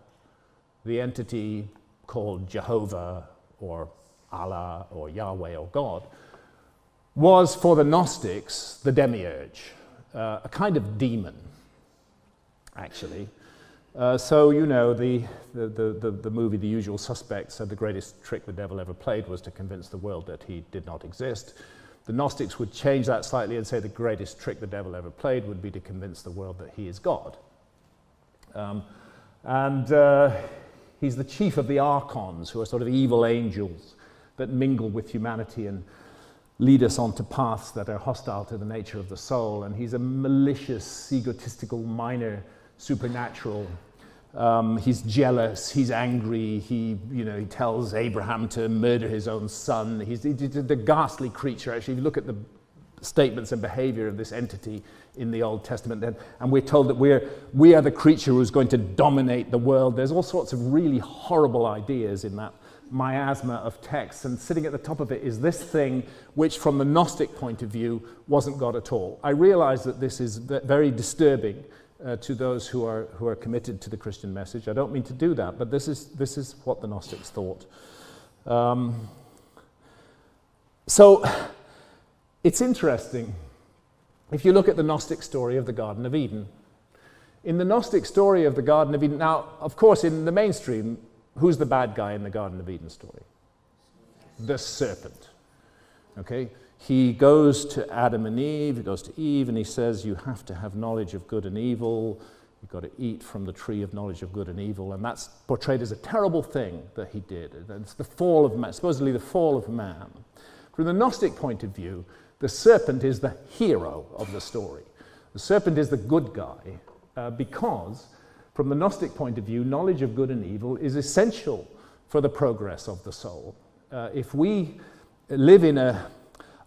the entity called Jehovah or Allah or Yahweh or God, was for the Gnostics the demiurge, a kind of demon, actually. So, you know, the movie The Usual Suspects said the greatest trick the devil ever played was to convince the world that he did not exist. The Gnostics would change that slightly and say the greatest trick the devil ever played would be to convince the world that he is God. He's the chief of the archons, who are sort of evil angels that mingle with humanity and lead us onto paths that are hostile to the nature of the soul. And he's a malicious, egotistical, minor supernatural. He's jealous, he's angry, he tells Abraham to murder his own son. He's the ghastly creature. Actually, if you look at the statements and behavior of this entity in the Old Testament, and we're told that we are the creature who's going to dominate the world. There's all sorts of really horrible ideas in that miasma of texts, and sitting at the top of it is this thing which, from the Gnostic point of view, wasn't God at all. I realize that this is very disturbing to those who are committed to the Christian message. I don't mean to do that, but this is what the Gnostics thought. So it's interesting if you look at the Gnostic story of the Garden of Eden. In the Gnostic story of the Garden of Eden, now, of course, in the mainstream, who's the bad guy in the Garden of Eden story? The serpent. Okay? He goes to Adam and Eve, he goes to Eve, and he says, you have to have knowledge of good and evil. You've got to eat from the tree of knowledge of good and evil. And that's portrayed as a terrible thing that he did. It's the fall of man, supposedly the fall of man. From the Gnostic point of view, the serpent is the hero of the story. The serpent is the good guy because, from the Gnostic point of view, knowledge of good and evil is essential for the progress of the soul. If we live in a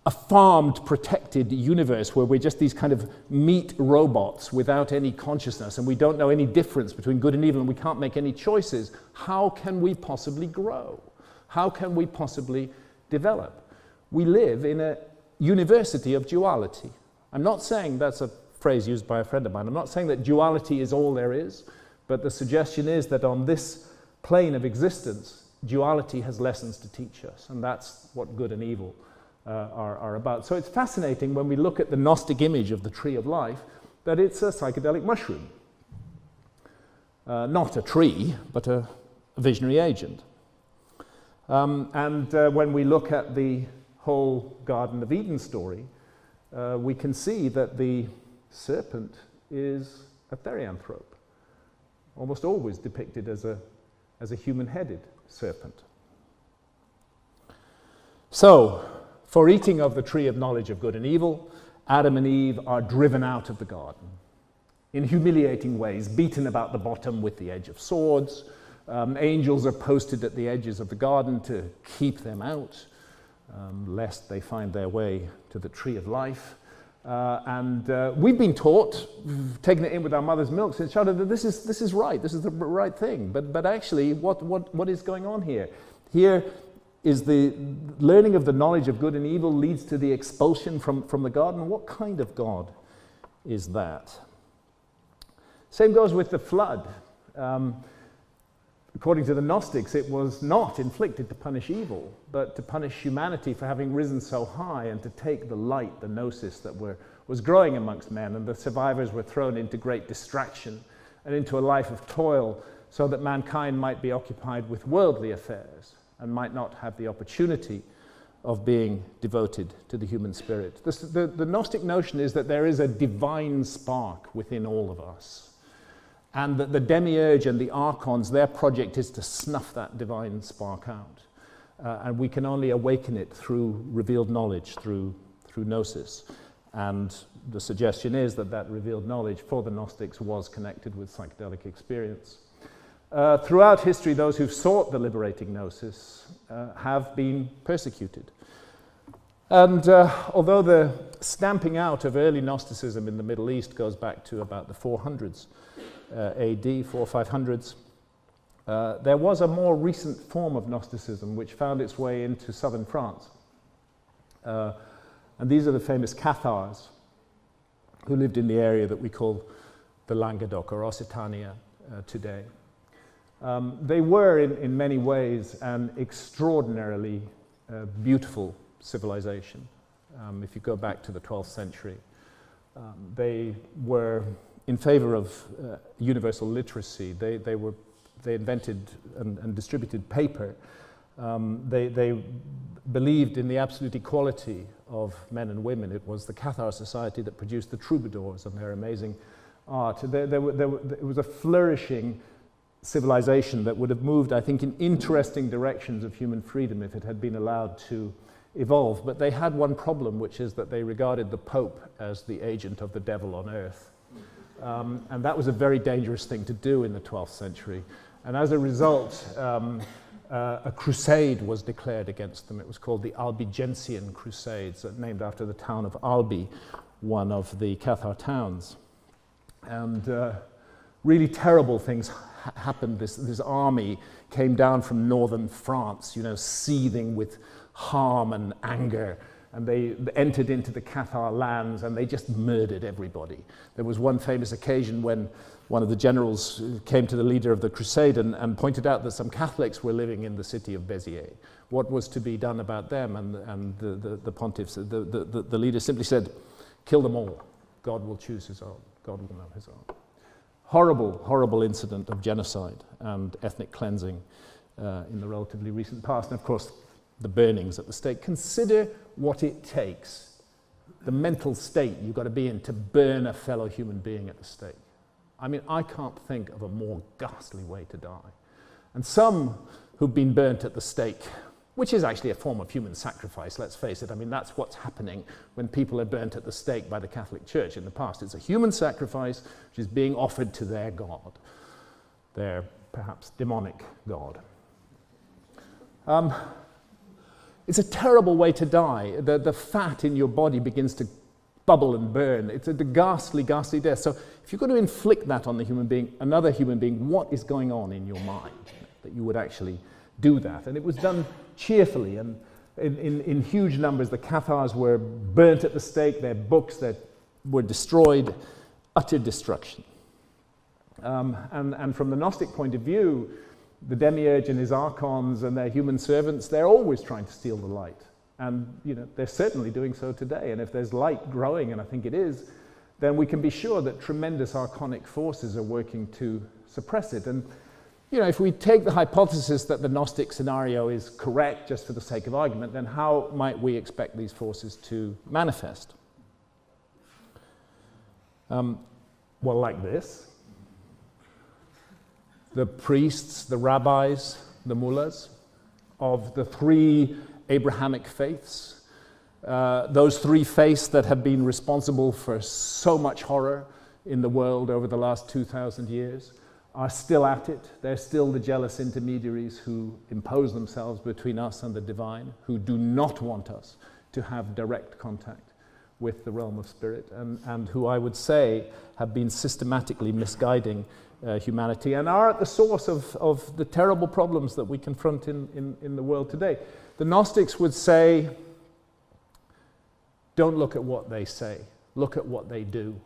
a farmed, protected universe where we're just these kind of meat robots without any consciousness, and we don't know any difference between good and evil, and we can't make any choices, how can we possibly grow? How can we possibly develop? We live in a university of duality. I'm not saying, that's a phrase used by a friend of mine, I'm not saying that duality is all there is, but the suggestion is that on this plane of existence, duality has lessons to teach us, and that's what good and evil are about. So it's fascinating when we look at the Gnostic image of the tree of life that it's a psychedelic mushroom. Not a tree, but a visionary agent. When we look at the whole Garden of Eden story, we can see that the serpent is a therianthrope, almost always depicted as a human-headed serpent. So, for eating of the tree of knowledge of good and evil, Adam and Eve are driven out of the garden in humiliating ways, beaten about the bottom with the edge of swords. Angels are posted at the edges of the garden to keep them out, lest they find their way to the tree of life. We've been taught, taking it in with our mother's milk since childhood, that this is right, this is the right thing. But actually, what is going on here? Here is the learning of the knowledge of good and evil leads to the expulsion from the garden. What kind of God is that? Same goes with the flood. According to the Gnostics, it was not inflicted to punish evil, but to punish humanity for having risen so high and to take the light, the gnosis that was growing amongst men, and the survivors were thrown into great distraction and into a life of toil so that mankind might be occupied with worldly affairs and might not have the opportunity of being devoted to the human spirit. The Gnostic notion is that there is a divine spark within all of us, and that the demiurge and the archons, their project is to snuff that divine spark out. And we can only awaken it through revealed knowledge, through gnosis. And the suggestion is that that revealed knowledge for the Gnostics was connected with psychedelic experience. Throughout history, those who've sought the liberating gnosis have been persecuted. And although the stamping out of early Gnosticism in the Middle East goes back to about the 400s, AD, 4 or 500s, there was a more recent form of Gnosticism which found its way into southern France. And these are the famous Cathars who lived in the area that we call the Languedoc or Occitania today. They were in many ways an extraordinarily beautiful civilization. If you go back to the 12th century, they were in favor of universal literacy. They invented and distributed paper. They believed in the absolute equality of men and women. It was the Cathar society that produced the troubadours and their amazing art. It was a flourishing civilization that would have moved, I think, in interesting directions of human freedom if it had been allowed to evolve. But they had one problem, which is that they regarded the Pope as the agent of the devil on earth. And that was a very dangerous thing to do in the 12th century. And as a result, a crusade was declared against them. It was called the Albigensian Crusades, named after the town of Albi, one of the Cathar towns. And really terrible things happened. This army came down from northern France, seething with harm and anger, and they entered into the Cathar lands and they just murdered everybody. There was one famous occasion when one of the generals came to the leader of the crusade and pointed out that some Catholics were living in the city of Béziers. What was to be done about them? And the pontiff, the leader simply said, kill them all. God will choose his own. God will know his own. Horrible, horrible incident of genocide and ethnic cleansing in the relatively recent past. And of course, the burnings at the stake. Consider what it takes, the mental state you've got to be in to burn a fellow human being at the stake. I mean, I can't think of a more ghastly way to die. And some who've been burnt at the stake, which is actually a form of human sacrifice, let's face it. I mean, that's what's happening when people are burnt at the stake by the Catholic Church in the past. It's a human sacrifice which is being offered to their God, their perhaps demonic God. It's a terrible way to die. The fat in your body begins to bubble and burn. It's a ghastly, ghastly death. So if you're going to inflict that on the human being, another human being, what is going on in your mind that you would actually do that? And it was done cheerfully, and in huge numbers. The Cathars were burnt at the stake, their books that were destroyed, utter destruction. And from the Gnostic point of view, the demiurge and his archons and their human servants, they're always trying to steal the light. And they're certainly doing so today. And if there's light growing, and I think it is, then we can be sure that tremendous archonic forces are working to suppress it. And if we take the hypothesis that the Gnostic scenario is correct, just for the sake of argument, then how might we expect these forces to manifest? Well, like this. The priests, the rabbis, the mullahs of the three Abrahamic faiths, those three faiths that have been responsible for so much horror in the world over the last 2,000 years, are still at it. They're still the jealous intermediaries who impose themselves between us and the divine, who do not want us to have direct contact with the realm of spirit, and who I would say have been systematically misguiding humanity and are at the source of the terrible problems that we confront in the world today. The Gnostics would say, don't look at what they say, look at what they do.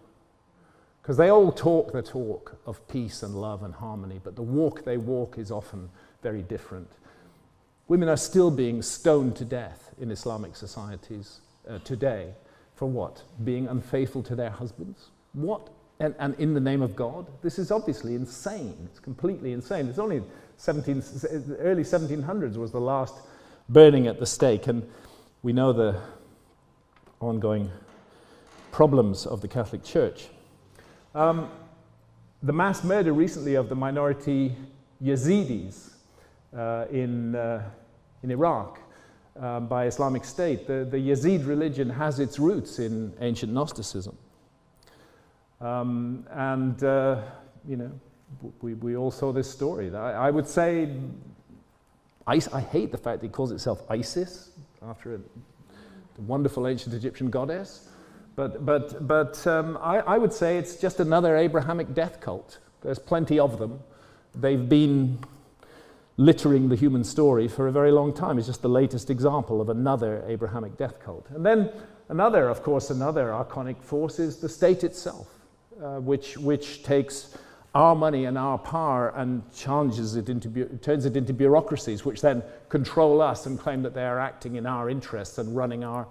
Because they all talk the talk of peace and love and harmony, but the walk they walk is often very different. Women are still being stoned to death in Islamic societies today. For what? Being unfaithful to their husbands? What? And in the name of God? This is obviously insane. It's completely insane. It's only early 1700s was the last burning at the stake, and we know the ongoing problems of the Catholic Church. The mass murder recently of the minority Yazidis in Iraq by Islamic State. The Yazid religion has its roots in ancient Gnosticism. We all saw this story. I would say, I hate the fact that it calls itself Isis, after a wonderful ancient Egyptian goddess. But I would say it's just another Abrahamic death cult. There's plenty of them. They've been littering the human story for a very long time. It's just the latest example of another Abrahamic death cult. And then another archonic force is the state itself, which takes our money and our power and turns it into bureaucracies, which then control us and claim that they are acting in our interests and running our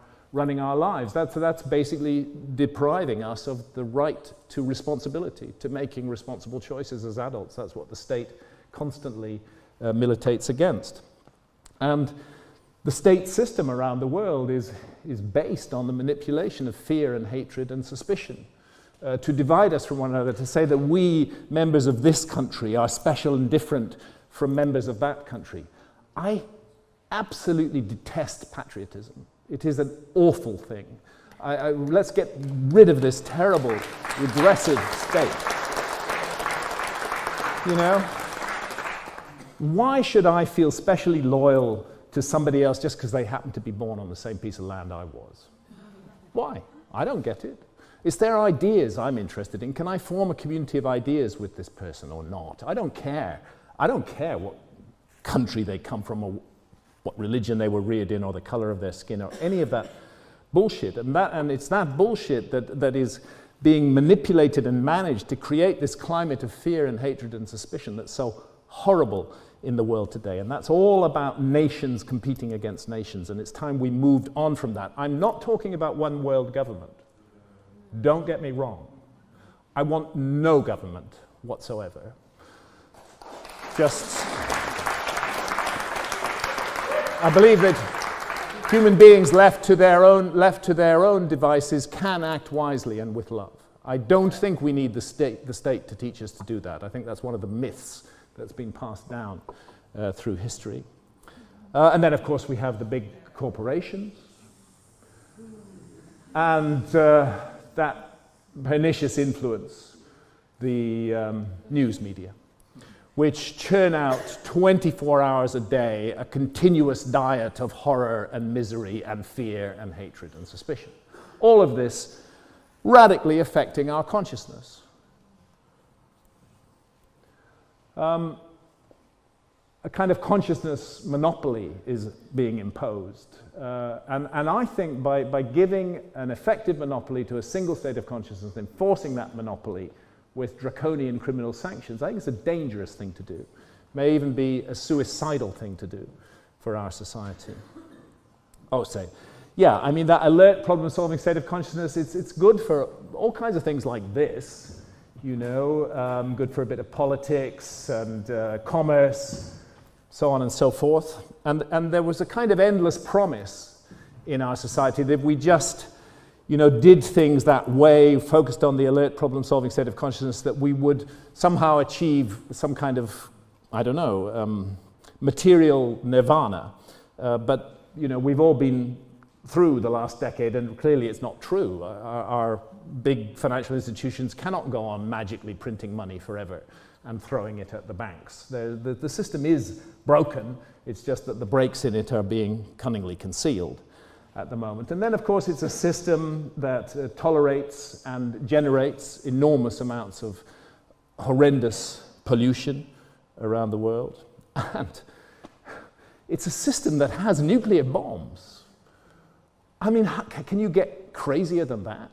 lives. That's basically depriving us of the right to responsibility, to making responsible choices as adults. That's what the state constantly militates against. And the state system around the world is based on the manipulation of fear and hatred and suspicion, to divide us from one another, to say that we, members of this country, are special and different from members of that country. I absolutely detest patriotism. It is an awful thing. Let's get rid of this terrible, regressive state. Why should I feel specially loyal to somebody else just because they happen to be born on the same piece of land I was? Why? I don't get it. It's their ideas I'm interested in. Can I form a community of ideas with this person or not? I don't care. I don't care what country they come from or what religion they were reared in or the color of their skin or any of that bullshit. And it's that bullshit that is being manipulated and managed to create this climate of fear and hatred and suspicion that's so horrible in the world today. And that's all about nations competing against nations, and it's time we moved on from that. I'm not talking about one world government. Don't get me wrong. I want no government whatsoever. I believe that human beings left to their own devices can act wisely and with love. I don't think we need the state to teach us to do that. I think that's one of the myths that's been passed down through history. And then, of course, we have the big corporations and that pernicious influence, the news media, which churn out 24 hours a day a continuous diet of horror and misery and fear and hatred and suspicion. All of this radically affecting our consciousness. A kind of consciousness monopoly is being imposed. And I think by giving an effective monopoly to a single state of consciousness, enforcing that monopoly with draconian criminal sanctions, I think it's a dangerous thing to do. May even be a suicidal thing to do for our society. Oh, say, yeah, I mean, that alert problem-solving state of consciousness, it's good for all kinds of things like this, you know, good for a bit of politics and commerce, so on and so forth. And there was a kind of endless promise in our society that we just, you know, did things that way, focused on the alert problem-solving state of consciousness, that we would somehow achieve some kind of, I don't know, material nirvana. But, you know, we've all been through the last decade, and clearly it's not true. Our big financial institutions cannot go on magically printing money forever and throwing it at the banks. The system is broken. It's just that the breaks in it are being cunningly concealed at the moment. And then, of course, it's a system that tolerates and generates enormous amounts of horrendous pollution around the world. And it's a system that has nuclear bombs. I mean, can you get crazier than that?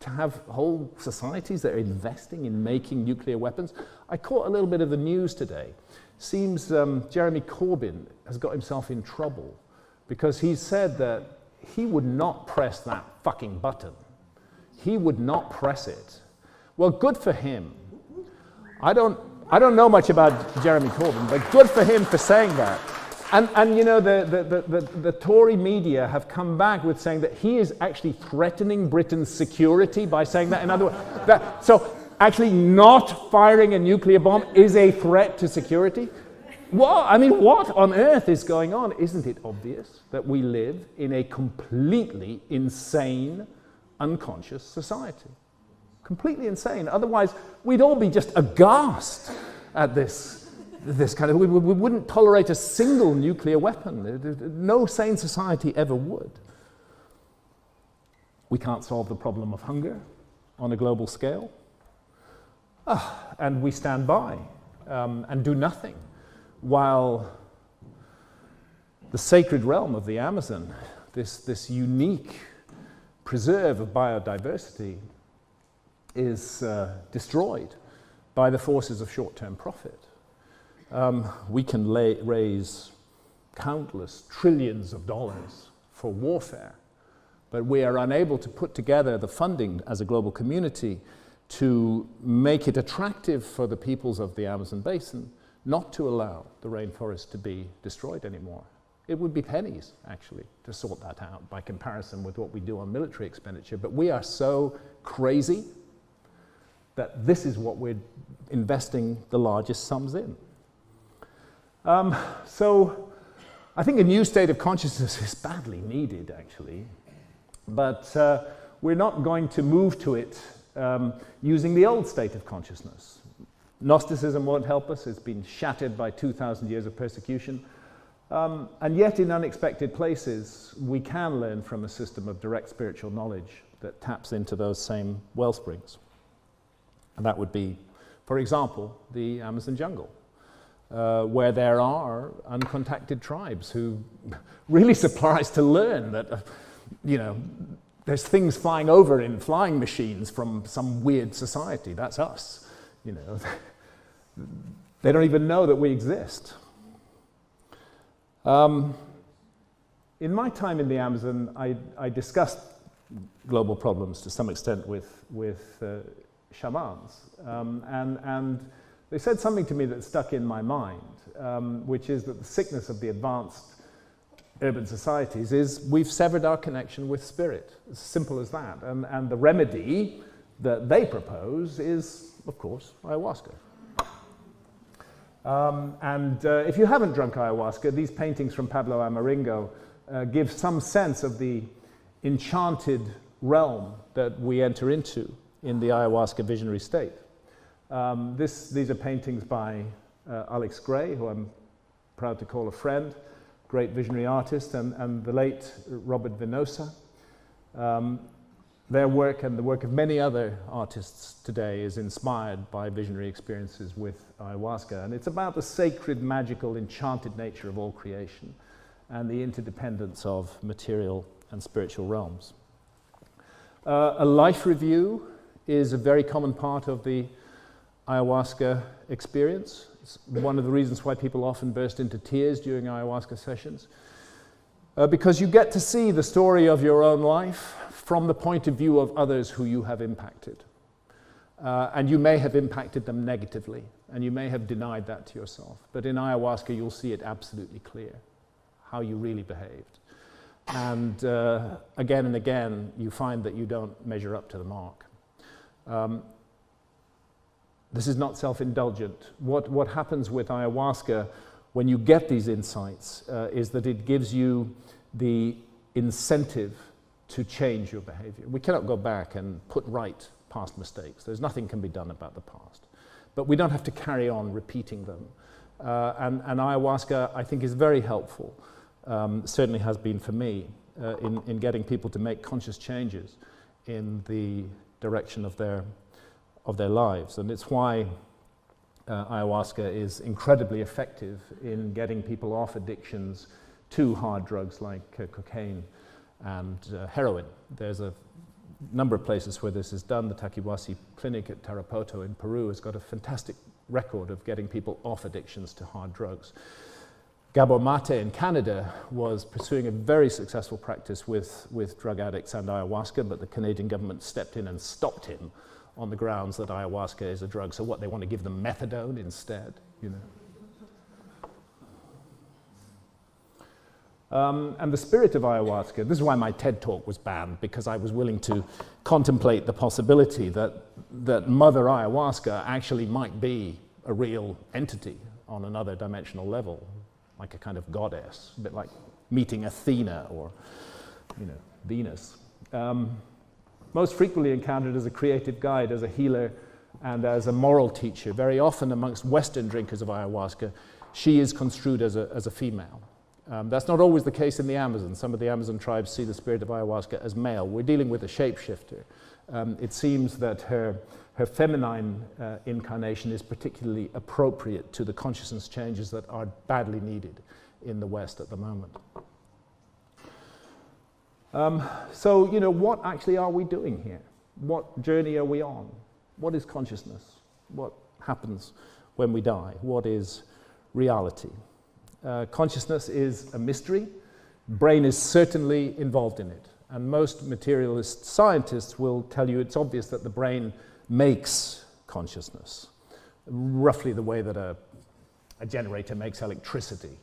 To have whole societies that are investing in making nuclear weapons? I caught a little bit of the news today. Seems Jeremy Corbyn has got himself in trouble because he said that he would not press that fucking button. He would not press it. Well, good for him. I don't know much about Jeremy Corbyn, but good for him for saying that. And you know, the Tory media have come back with saying that he is actually threatening Britain's security by saying that. In other words, so actually not firing a nuclear bomb is a threat to security? Well, I mean, what on earth is going on? Isn't it obvious that we live in a completely insane, unconscious society? Completely insane. Otherwise, we'd all be just aghast at this kind of, we wouldn't tolerate a single nuclear weapon. No sane society ever would. We can't solve the problem of hunger on a global scale. And we stand by and do nothing while the sacred realm of the Amazon, this unique preserve of biodiversity, is destroyed by the forces of short-term profit. We can raise countless trillions of dollars for warfare, but we are unable to put together the funding as a global community to make it attractive for the peoples of the Amazon basin not to allow the rainforest to be destroyed anymore. It would be pennies, actually, to sort that out by comparison with what we do on military expenditure, but we are so crazy that this is what we're investing the largest sums in. So I think a new state of consciousness is badly needed, actually, but we're not going to move to it using the old state of consciousness. Gnosticism won't help us. It's been shattered by 2,000 years of persecution. And yet, in unexpected places, we can learn from a system of direct spiritual knowledge that taps into those same wellsprings. And that would be, for example, the Amazon jungle, where there are uncontacted tribes who really surprised to learn that, you know, there's things flying over in flying machines from some weird society. That's us, you know. They don't even know that we exist. In my time in the Amazon, I discussed global problems to some extent with shamans, and they said something to me that stuck in my mind, which is that the sickness of the advanced urban societies is we've severed our connection with spirit. As simple as that. And the remedy that they propose is, of course, ayahuasca. If you haven't drunk ayahuasca, these paintings from Pablo Amaringo give some sense of the enchanted realm that we enter into in the ayahuasca visionary state. These are paintings by Alex Gray, who I'm proud to call a friend, great visionary artist, and the late Robert Venosa. Their work and the work of many other artists today is inspired by visionary experiences with ayahuasca. And it's about the sacred, magical, enchanted nature of all creation and the interdependence of material and spiritual realms. A life review is a very common part of the ayahuasca experience. It's one of the reasons why people often burst into tears during ayahuasca sessions. Because you get to see the story of your own life from the point of view of others who you have impacted. And you may have impacted them negatively, and you may have denied that to yourself. But in ayahuasca, you'll see it absolutely clear, how you really behaved. And again and again, you find that you don't measure up to the mark. This is not self-indulgent. What happens with ayahuasca when you get these insights is that it gives you the incentive to change your behavior. We cannot go back and put right past mistakes. There's nothing can be done about the past. But we don't have to carry on repeating them. And ayahuasca, I think, is very helpful, certainly has been for me, in getting people to make conscious changes in the direction of their lives. And it's why ayahuasca is incredibly effective in getting people off addictions to hard drugs like cocaine and heroin. There's a number of places where this is done. The Taquihuasi Clinic at Tarapoto in Peru has got a fantastic record of getting people off addictions to hard drugs. Gabor Mate in Canada was pursuing a very successful practice with drug addicts and ayahuasca, but the Canadian government stepped in and stopped him on the grounds that ayahuasca is a drug. So what, they want to give them methadone instead, you know? And the spirit of ayahuasca, this is why my TED talk was banned, because I was willing to contemplate the possibility that Mother Ayahuasca actually might be a real entity on another dimensional level, like a kind of goddess, a bit like meeting Athena or, you know, Venus. Most frequently encountered as a creative guide, as a healer, and as a moral teacher. Very often amongst Western drinkers of ayahuasca, she is construed as a female. That's not always the case in the Amazon. Some of the Amazon tribes see the spirit of ayahuasca as male. We're dealing with a shapeshifter. It seems that her feminine incarnation is particularly appropriate to the consciousness changes that are badly needed in the West at the moment. So, you know, what actually are we doing here? What journey are we on? What is consciousness? What happens when we die? What is reality? Consciousness is a mystery. Brain is certainly involved in it. And most materialist scientists will tell you it's obvious that the brain makes consciousness, roughly the way that a generator makes electricity.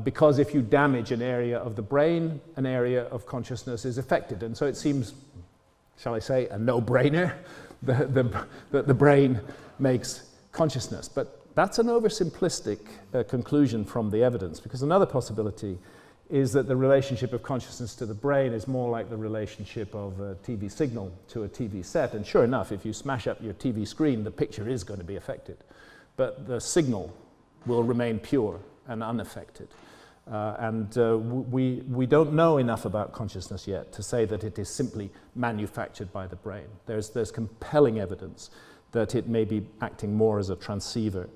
Because if you damage an area of the brain, an area of consciousness is affected. And so it seems, shall I say, a no-brainer that the brain makes consciousness. But that's an oversimplistic conclusion from the evidence, because another possibility is that the relationship of consciousness to the brain is more like the relationship of a TV signal to a TV set. And sure enough, if you smash up your TV screen, the picture is going to be affected. But the signal will remain pure and unaffected. We don't know enough about consciousness yet to say that it is simply manufactured by the brain. There's compelling evidence that it may be acting more as a transceiver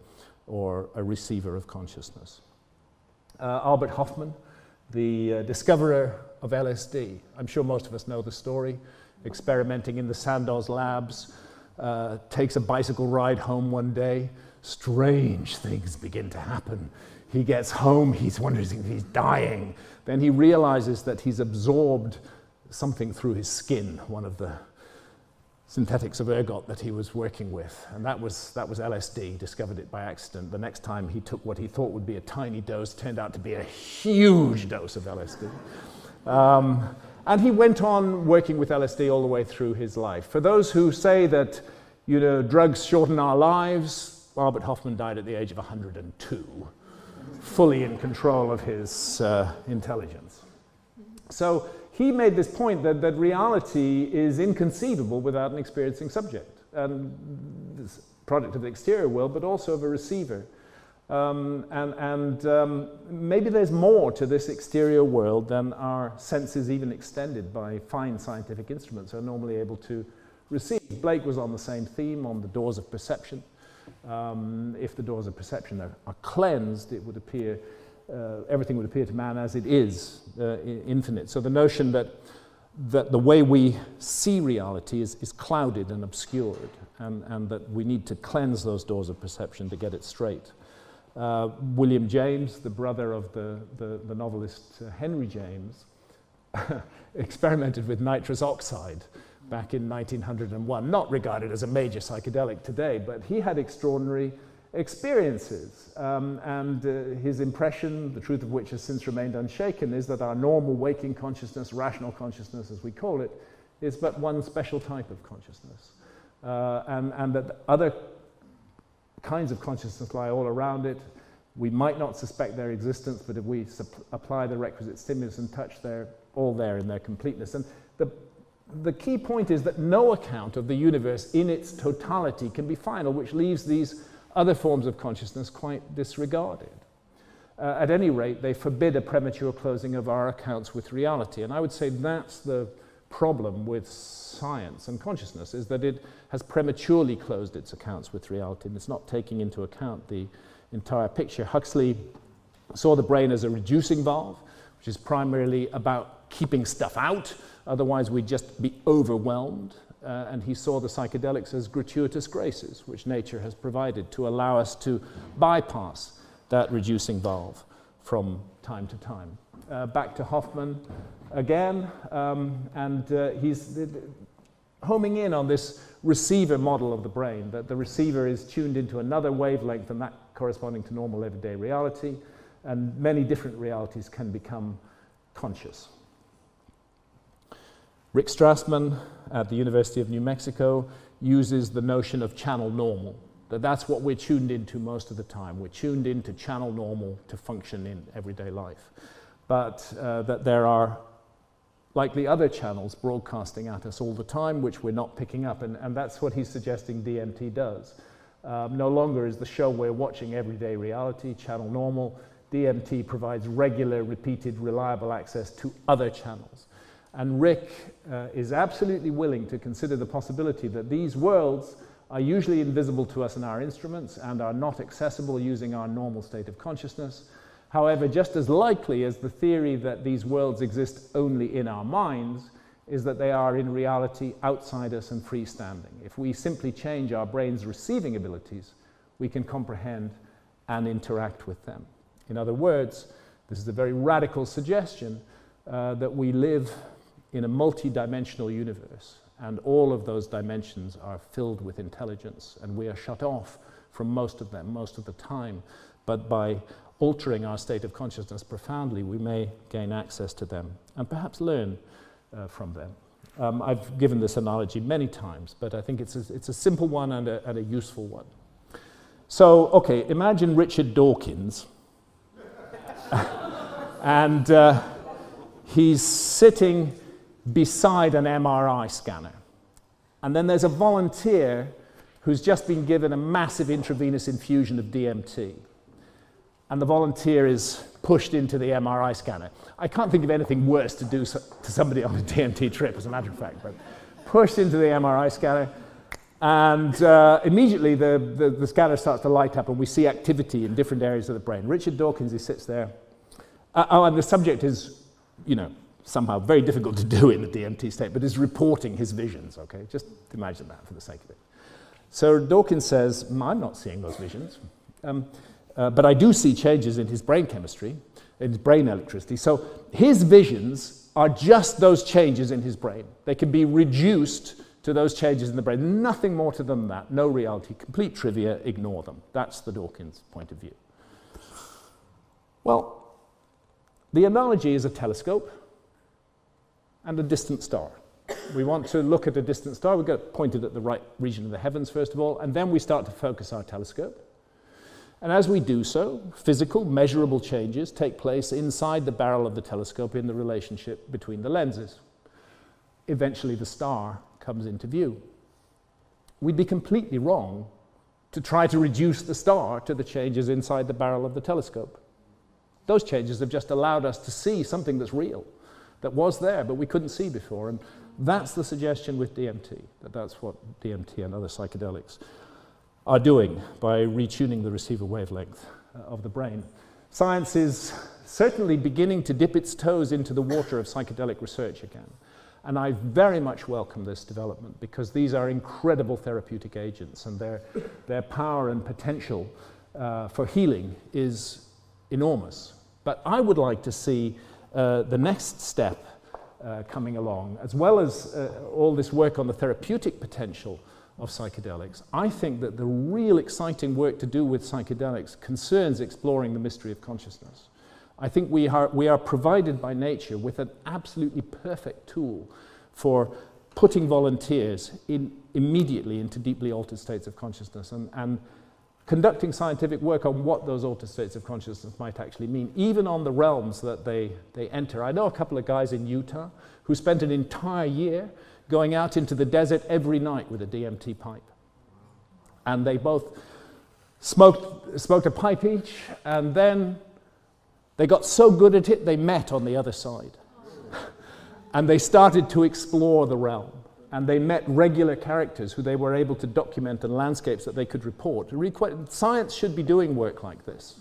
or a receiver of consciousness. Albert Hofmann, the discoverer of LSD. I'm sure most of us know the story. Experimenting in the Sandoz labs, takes a bicycle ride home one day. Strange things begin to happen. He gets home, he's wondering if he's dying. Then he realizes that he's absorbed something through his skin, one of the synthetics of ergot that he was working with, and that was LSD. Discovered it by accident. The next time he took what he thought would be a tiny dose, turned out to be a huge dose of LSD. And he went on working with LSD all the way through his life. For those who say that, you know, drugs shorten our lives, Albert Hofmann died at the age of 102, fully in control of his intelligence. So he made this point that reality is inconceivable without an experiencing subject. And this product of the exterior world, but also of a receiver. Maybe there's more to this exterior world than our senses, even extended by fine scientific instruments, are normally able to receive. Blake was on the same theme, on the doors of perception. If the doors of perception are cleansed, it would appear, everything would appear to man as it is, infinite. So the notion that the way we see reality is clouded and obscured, and that we need to cleanse those doors of perception to get it straight. William James, the brother of the novelist Henry James, experimented with nitrous oxide back in 1901, not regarded as a major psychedelic today, but he had extraordinary experiences. His impression, the truth of which has since remained unshaken, is that our normal waking consciousness, rational consciousness as we call it, is but one special type of consciousness. And that other kinds of consciousness lie all around it. We might not suspect their existence, but if we apply the requisite stimulus and touch, they're all there in their completeness. And the key point is that no account of the universe in its totality can be final, which leaves these other forms of consciousness quite disregarded. At any rate, they forbid a premature closing of our accounts with reality. And I would say that's the problem with science and consciousness, is that it has prematurely closed its accounts with reality, and it's not taking into account the entire picture. Huxley saw the brain as a reducing valve, which is primarily about keeping stuff out, otherwise we'd just be overwhelmed. And he saw the psychedelics as gratuitous graces, which nature has provided to allow us to bypass that reducing valve from time to time. Back to Hoffman again, he's homing in on this receiver model of the brain, that the receiver is tuned into another wavelength than that corresponding to normal everyday reality, and many different realities can become conscious. Rick Strassman at the University of New Mexico uses the notion of channel normal, that's what we're tuned into most of the time. We're tuned into channel normal to function in everyday life. But that there are likely other channels broadcasting at us all the time, which we're not picking up, and that's what he's suggesting DMT does. No longer is the show we're watching everyday reality, channel normal. DMT provides regular, repeated, reliable access to other channels. And Rick is absolutely willing to consider the possibility that these worlds are usually invisible to us in our instruments and are not accessible using our normal state of consciousness. However, just as likely as the theory that these worlds exist only in our minds is that they are in reality outside us and freestanding. If we simply change our brain's receiving abilities, we can comprehend and interact with them. In other words, this is a very radical suggestion that we live in a multi-dimensional universe, and all of those dimensions are filled with intelligence, and we are shut off from most of them most of the time. But by altering our state of consciousness profoundly, we may gain access to them and perhaps learn from them. I've given this analogy many times, but I think it's a simple one and a useful one. So, okay, imagine Richard Dawkins, and he's sitting beside an MRI scanner. And then there's a volunteer who's just been given a massive intravenous infusion of DMT. And the volunteer is pushed into the MRI scanner. I can't think of anything worse to do to somebody on a DMT trip, as a matter of fact, but pushed into the MRI scanner, and immediately the scanner starts to light up and we see activity in different areas of the brain. Richard Dawkins, he sits there. And the subject is, somehow very difficult to do in the DMT state, but is reporting his visions, okay? Just imagine that for the sake of it. So Dawkins says, I'm not seeing those visions, but I do see changes in his brain chemistry, in his brain electricity. So his visions are just those changes in his brain. They can be reduced to those changes in the brain. Nothing more to them than that. No reality. Complete trivia. Ignore them. That's the Dawkins point of view. Well, the analogy is a telescope and a distant star. We want to look at a distant star. We've got it pointed at the right region of the heavens, first of all, and then we start to focus our telescope. And as we do so, physical, measurable changes take place inside the barrel of the telescope in the relationship between the lenses. Eventually, the star comes into view. We'd be completely wrong to try to reduce the star to the changes inside the barrel of the telescope. Those changes have just allowed us to see something that's real, that was there, but we couldn't see before. And that's the suggestion with DMT, that's what DMT and other psychedelics are doing by retuning the receiver wavelength of the brain. Science is certainly beginning to dip its toes into the water of psychedelic research again. And I very much welcome this development because these are incredible therapeutic agents and their power and potential for healing is enormous. But I would like to see the next step coming along, as well as all this work on the therapeutic potential of psychedelics. I think that the real exciting work to do with psychedelics concerns exploring the mystery of consciousness. I think we are provided by nature with an absolutely perfect tool for putting volunteers immediately into deeply altered states of consciousness and conducting scientific work on what those altered states of consciousness might actually mean, even on the realms that they enter. I know a couple of guys in Utah who spent an entire year going out into the desert every night with a DMT pipe. And they both smoked a pipe each, and then they got so good at it, they met on the other side. And they started to explore the realm. And they met regular characters who they were able to document and landscapes that they could report. Science should be doing work like this.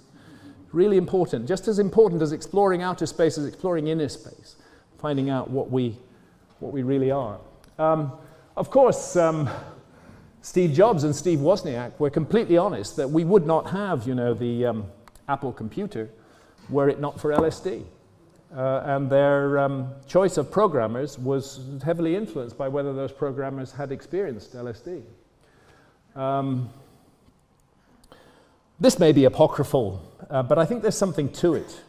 Really important. Just as important as exploring outer space as exploring inner space. Finding out what we really are. Of course, Steve Jobs and Steve Wozniak were completely honest that we would not have, the Apple computer were it not for LSD. And their choice of programmers was heavily influenced by whether those programmers had experienced LSD. This may be apocryphal, but I think there's something to it.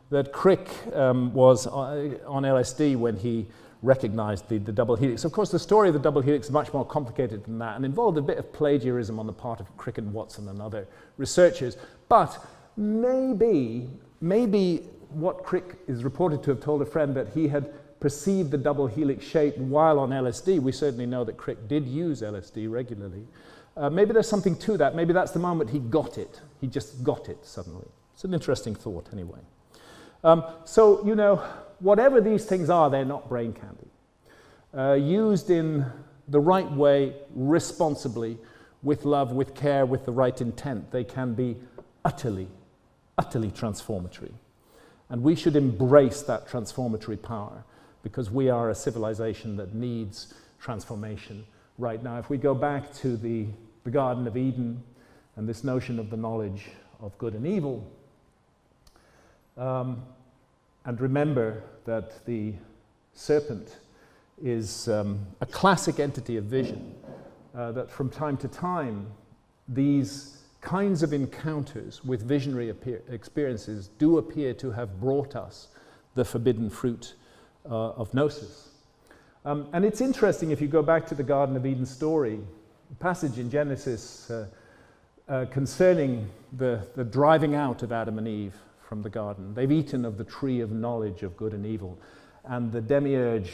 That Crick was on LSD when he recognized the double helix. Of course, the story of the double helix is much more complicated than that and involved a bit of plagiarism on the part of Crick and Watson and other researchers. But maybe what Crick is reported to have told a friend that he had perceived the double helix shape while on LSD. We certainly know that Crick did use LSD regularly. Maybe there's something to that. Maybe that's the moment he got it. He just got it suddenly. It's an interesting thought anyway. So, whatever these things are, they're not brain candy. Used in the right way, responsibly, with love, with care, with the right intent, they can be utterly transformatory. And we should embrace that transformatory power because we are a civilization that needs transformation right now. If we go back to the Garden of Eden and this notion of the knowledge of good and evil, and remember that the serpent is a classic entity of vision, that from time to time these kinds of encounters with visionary experiences do appear to have brought us the forbidden fruit of gnosis. And it's interesting if you go back to the Garden of Eden story, the passage in Genesis concerning the driving out of Adam and Eve from the garden. They've eaten of the tree of knowledge of good and evil, and the demiurge,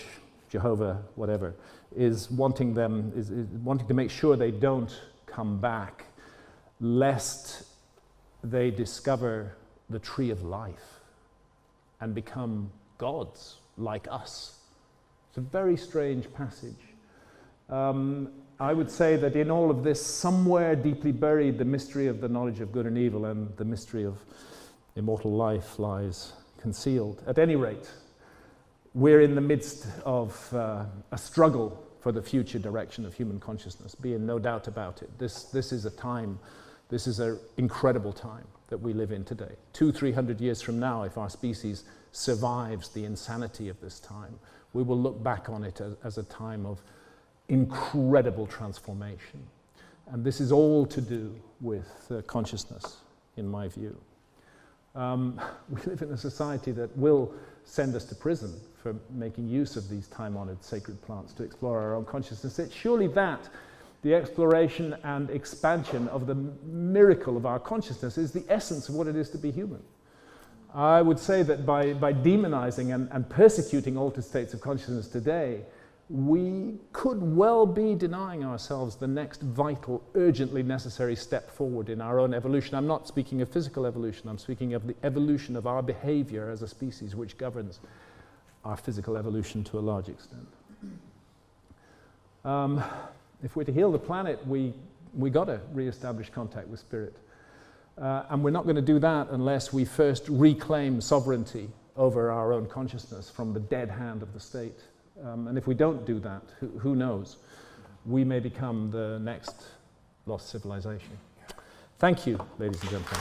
Jehovah, whatever, is wanting to make sure they don't come back, lest they discover the tree of life and become gods like us. It's a very strange passage. I would say that in all of this, somewhere deeply buried, the mystery of the knowledge of good and evil and the mystery of immortal life lies concealed. At any rate, we're in the midst of a struggle for the future direction of human consciousness, be in no doubt about it. This is a time, this is an incredible time that we live in today. 200-300 years from now, if our species survives the insanity of this time, we will look back on it as a time of incredible transformation. And this is all to do with consciousness, in my view. We live in a society that will send us to prison for making use of these time-honored sacred plants to explore our own consciousness. It's surely that, the exploration and expansion of the miracle of our consciousness, is the essence of what it is to be human. I would say that by demonizing and persecuting altered states of consciousness today, we could well be denying ourselves the next vital, urgently necessary step forward in our own evolution. I'm not speaking of physical evolution, I'm speaking of the evolution of our behavior as a species, which governs our physical evolution to a large extent. If we're to heal the planet, we got to re-establish contact with spirit. And we're not going to do that unless we first reclaim sovereignty over our own consciousness from the dead hand of the state. And if we don't do that, who knows? We may become the next lost civilization. Thank you, ladies and gentlemen.